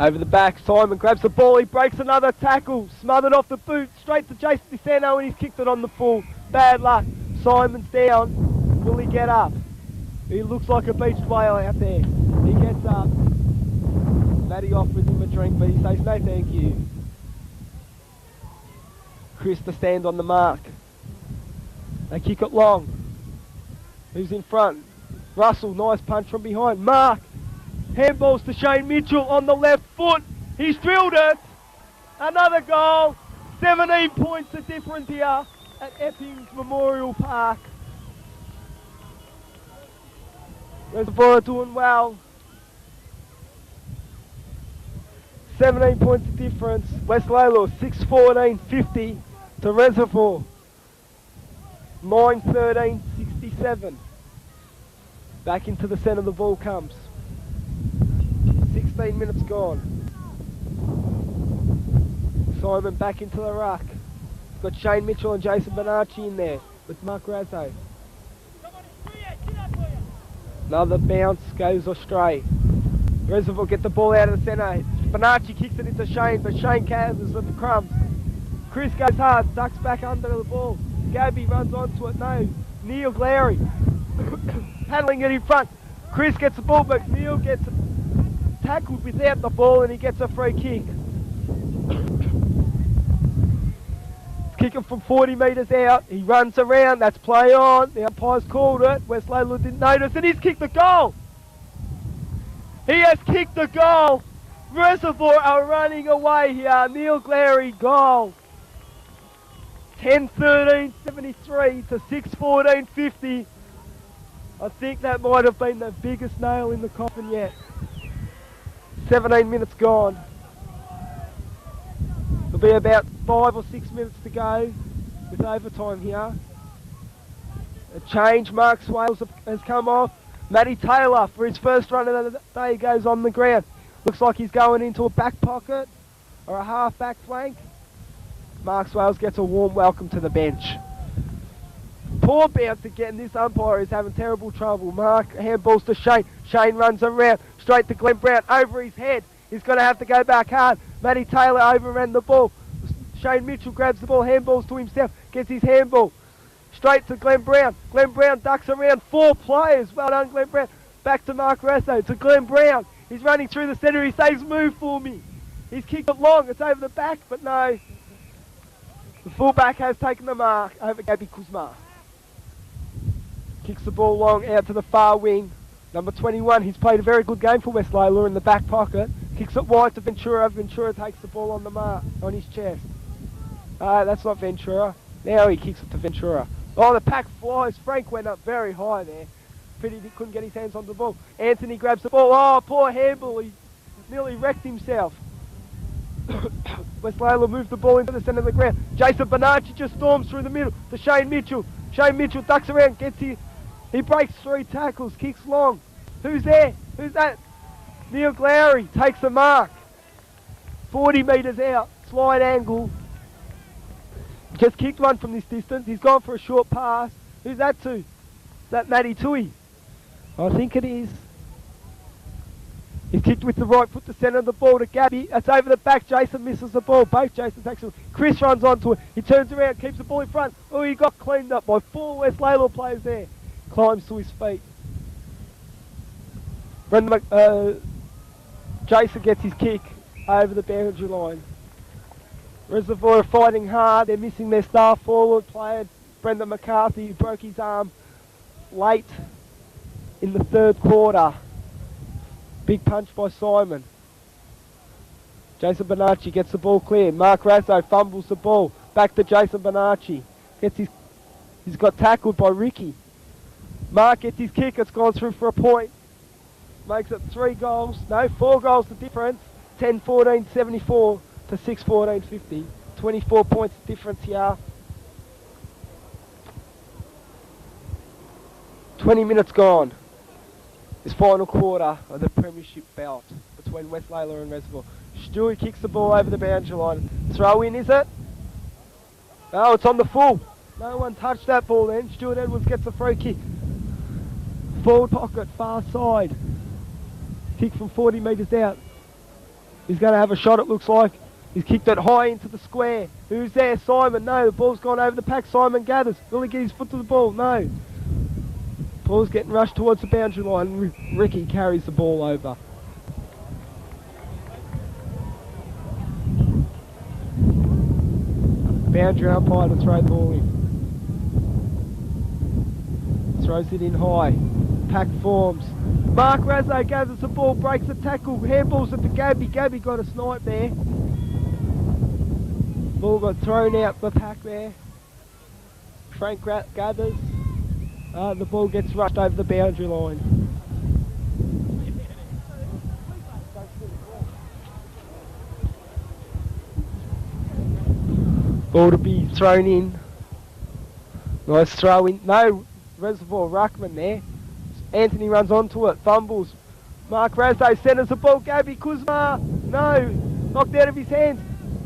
Over the back, Simon grabs the ball, he breaks another tackle, smothered off the boot, straight to Jason DeSanto, and he's kicked it on the full. Bad luck. Simon's down. Will he get up? He looks like a beached whale out there. He gets up. Matty offers him a drink, but he says no thank you. Chris to stand on the mark. They kick it long. Who's in front? Russell, nice punch from behind. Mark. Handballs to Shane Mitchell on the left foot. He's drilled it. Another goal. 17 points the difference here at Eppings Memorial Park. Reservoir doing well. 17 points the difference. West Lalor 6-14-50 to Reservoir. 9-13-67. Back into the centre the ball comes. 16 minutes gone. Simon back into the ruck. Got Shane Mitchell and Jason Bonacci in there with Mark Razzo. Another bounce goes astray. Reservoir get the ball out of the centre. Bonacci kicks it into Shane, but Shane gathers the crumbs. Chris goes hard, ducks back under the ball. Gabby runs onto it, no. Neil Glary paddling it in front. Chris gets the ball back. Neil gets tackled without the ball and he gets a free kick. Kicking from 40 metres out. He runs around. That's play on. The umpire's called it. West Lalor didn't notice and he's kicked the goal. He has kicked the goal. Reservoir are running away here. Neil Glary goal. 10-13-73 to 6-14-50. I think that might have been the biggest nail in the coffin yet. 17 minutes gone. There'll be about 5 or 6 minutes to go with overtime here. A change, Mark Swales has come off. Matty Taylor, for his first run of the day, goes on the ground. Looks like he's going into a back pocket or a half back flank. Mark Swales gets a warm welcome to the bench. Poor bounce again. This umpire is having terrible trouble. Mark handballs to Shane. Shane runs around straight to Glenn Brown over his head. He's going to have to go back hard. Matty Taylor overran the ball. Shane Mitchell grabs the ball, handballs to himself, gets his handball straight to Glenn Brown. Glenn Brown ducks around 4 players. Well done, Glenn Brown. Back to Mark Rasso, to Glenn Brown. He's running through the centre. He says, move for me. He's kicked it long. It's over the back, but no. The fullback has taken the mark over Gabby Kuzma. Kicks the ball long out to the far wing. Number 21, he's played a very good game for West Lalor in the back pocket. Kicks it wide to Ventura. Ventura takes the ball on the mark, on his chest. That's not Ventura. Now he kicks it to Ventura. Oh, the pack flies. Frank went up very high there. Pity he couldn't get his hands on the ball. Anthony grabs the ball. Oh, poor handball. He nearly wrecked himself. West Lalor moved the ball into the centre of the ground. Jason Bonacci just storms through the middle to Shane Mitchell. Shane Mitchell ducks around, gets here. He breaks 3 tackles, kicks long. Who's there? Who's that? Neil Glary takes the mark. 40 metres out, slide angle. Just kicked one from this distance. He's gone for a short pass. Who's that to? Is that Matty Tui? I think it is. He's kicked with the right foot to centre of the ball to Gabby. That's over the back. Jason misses the ball. Both Jasons actually. Chris runs onto it. He turns around, keeps the ball in front. Oh, he got cleaned up by 4 West Lalor players there. Climbs to his feet. Jason gets his kick over the boundary line. Reservoir are fighting hard. They're missing their star forward player, Brendan McCarthy, who broke his arm late in the third quarter. Big punch by Simon. Jason Bonacci gets the ball clear. Mark Razzo fumbles the ball. Back to Jason Bonacci. He's got tackled by Ricky. Mark gets his kick. It's gone through for a point. Makes it 4 goals the difference. 10-14-74 to 6-14-50. 24 points difference here. 20 minutes gone. This final quarter of the premiership bout between West Lalor and Reservoir. Stewie kicks the ball over the boundary line. Throw in, is it? No, it's on the full. No one touched that ball then. Stuart Edwards gets a free kick. Forward pocket, far side. Kick from 40 metres out. He's going to have a shot, it looks like. He's kicked it high into the square. Who's there? Simon. No, the ball's gone over the pack. Simon gathers. Will he get his foot to the ball? No. Ball's getting rushed towards the boundary line. Ricky carries the ball over. Boundary umpire to throw the ball in. Throws it in high. Pack forms. Mark Razzo gathers the ball, breaks the tackle, handballs it to Gabby. Gabby got a snipe there. Ball got thrown out the pack there. Frank gathers. The ball gets rushed over the boundary line. Ball to be thrown in. Nice throw in. No, Reservoir ruckman there. Anthony runs onto it, fumbles. Mark Razzo centres the ball. Gabby Kuzma. No, knocked out of his hands.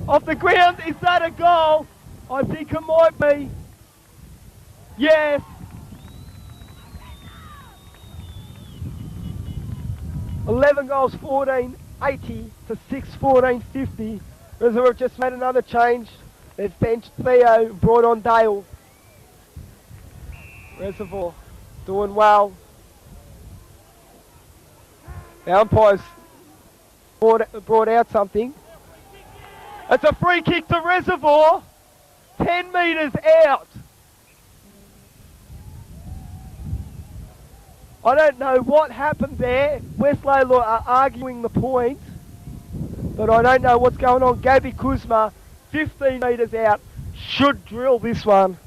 Off the ground. Is that a goal? I think it might be. Yes. $11 goals, 14-80 to 6-14-50. Reservoir have just made another change. They've benched Theo, brought on Dale. Reservoir doing well. The umpires brought out something. It's a free kick to Reservoir. 10 metres out. I don't know what happened there. West Lalor are arguing the point, but I don't know what's going on. Gabby Kuzma, 15 metres out, should drill this one.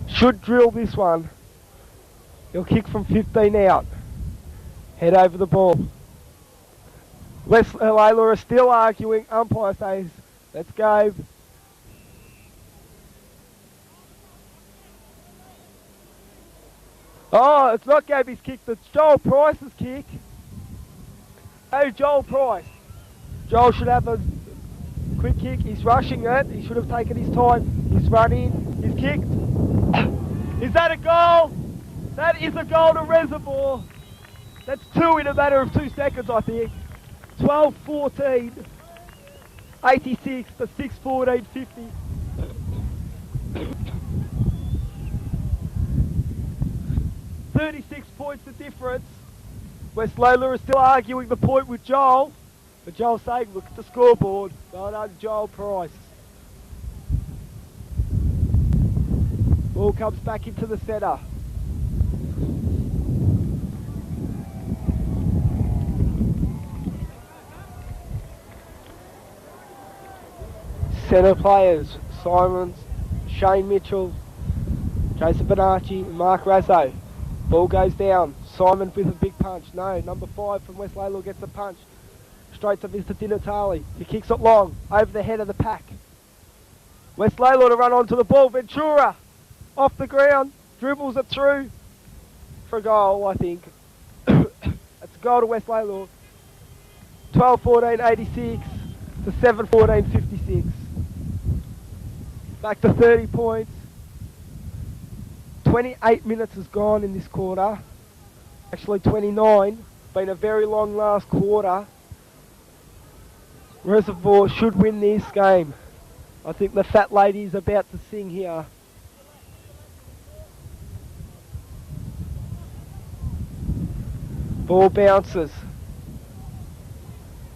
Should drill this one. He'll kick from 15 out. Head over the ball. West Lalor are still arguing. Umpire says, let's go. Oh, it's not Gabby's kick, it's Joel Price's kick. Oh, Joel Price. Joel should have a quick kick. He's rushing it. He should have taken his time. He's running. He's kicked. Is that a goal? That is a goal to Reservoir. That's 2 in a matter of 2 seconds, I think. 12-14. 86 to 6-14-50. 36 points the difference. West Lalor is still arguing the point with Joel. But Joel's saying, look at the scoreboard. Well done, Joel Price. Ball comes back into the centre. Centre players, Simons, Shane Mitchell, Jason Bonacci, and Mark Razzo. Ball goes down. Simon with a big punch. No, number 5 from West Lalor gets a punch. Straight to Mr. Dinatali. He kicks it long, over the head of the pack. West Lalor to run onto the ball. Ventura, off the ground, dribbles it through for a goal, I think. That's a goal to West Lalor. 12-14-86 to 7-14-56. Back to 30 points. 28 minutes has gone in this quarter. Actually 29. Been a very long last quarter. Reservoir should win this game. I think the fat lady's about to sing here. Ball bounces.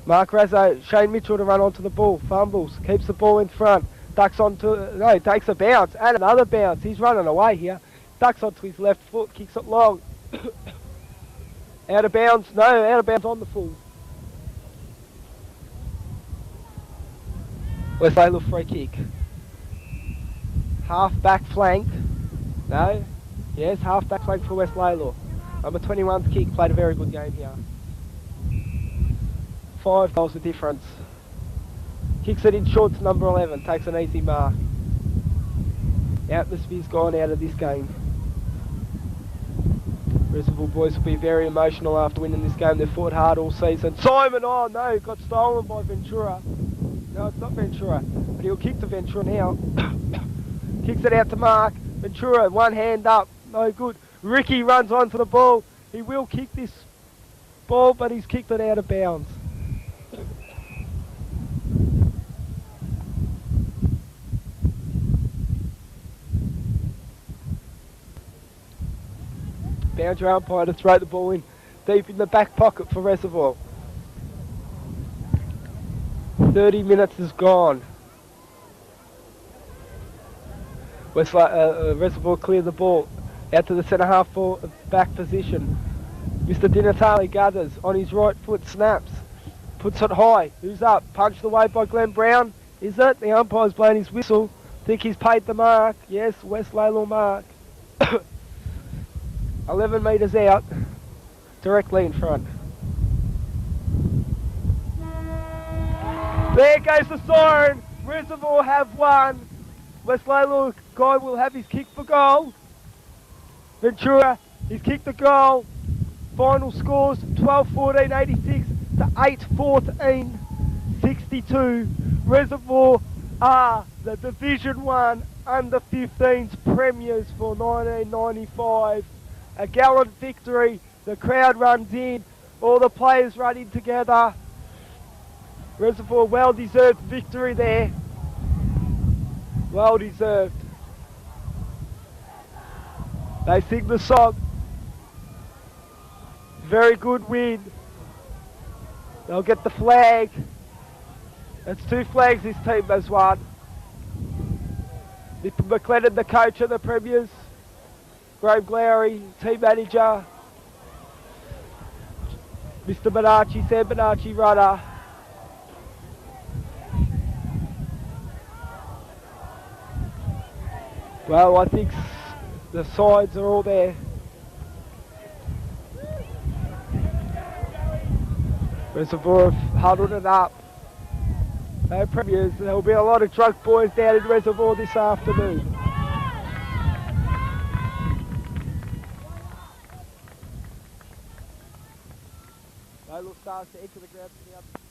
Mark Razzo, Shane Mitchell to run onto the ball. Fumbles, keeps the ball in front. Ducks onto, no, takes a bounce and another bounce. He's running away here. ducks onto his left foot, kicks it long. Out of bounds, no, out of bounds on the full. West Lalor free kick. Half back flank. No. Yes, half back flank for West Lalor. Number 21's kick played a very good game here. 5 goals the difference. Kicks it in short to number 11, takes an easy mark. Atmosphere's gone out of this game. Reservoir boys will be very emotional after winning this game. They've fought hard all season. Simon, oh no, got stolen by Ventura. No, it's not Ventura, but he'll kick to Ventura now. Kicks it out to Mark. Ventura, one hand up, no good. Ricky runs onto the ball. He will kick this ball, but he's kicked it out of bounds. Boundary umpire to throw the ball in deep in the back pocket for Reservoir. 30 minutes is gone. Reservoir clear the ball out to the centre half for back position. Mr. Dinatale gathers on his right foot, snaps, puts it high. Who's up? Punched away by Glenn Brown. Is it? The umpire's blowing his whistle. Think he's paid the mark. Yes, West Lalor mark. 11 metres out, directly in front. There goes the siren. Reservoir have won. West Lalor guy will have his kick for goal. Ventura, he's kicked the goal. Final scores 12-14, 86 to 8-14, 62. Reservoir are the Division 1 under-15s premiers for 1995. A gallant victory, the crowd runs in, all the players running together. Reservoir well-deserved victory there. Well-deserved. They sing the song. Very good win. They'll get the flag. It's 2 flags this team has won. Mr. McLennan, the coach of the premiers. Graham Glowry, team manager. Mr. Bonacci, Sam Bonacci, runner. Well, I think the sides are all there. Reservoir have huddled it up. No premiers. There will be a lot of drunk boys down in Reservoir this afternoon. Lalor starts to enter the ground from the other.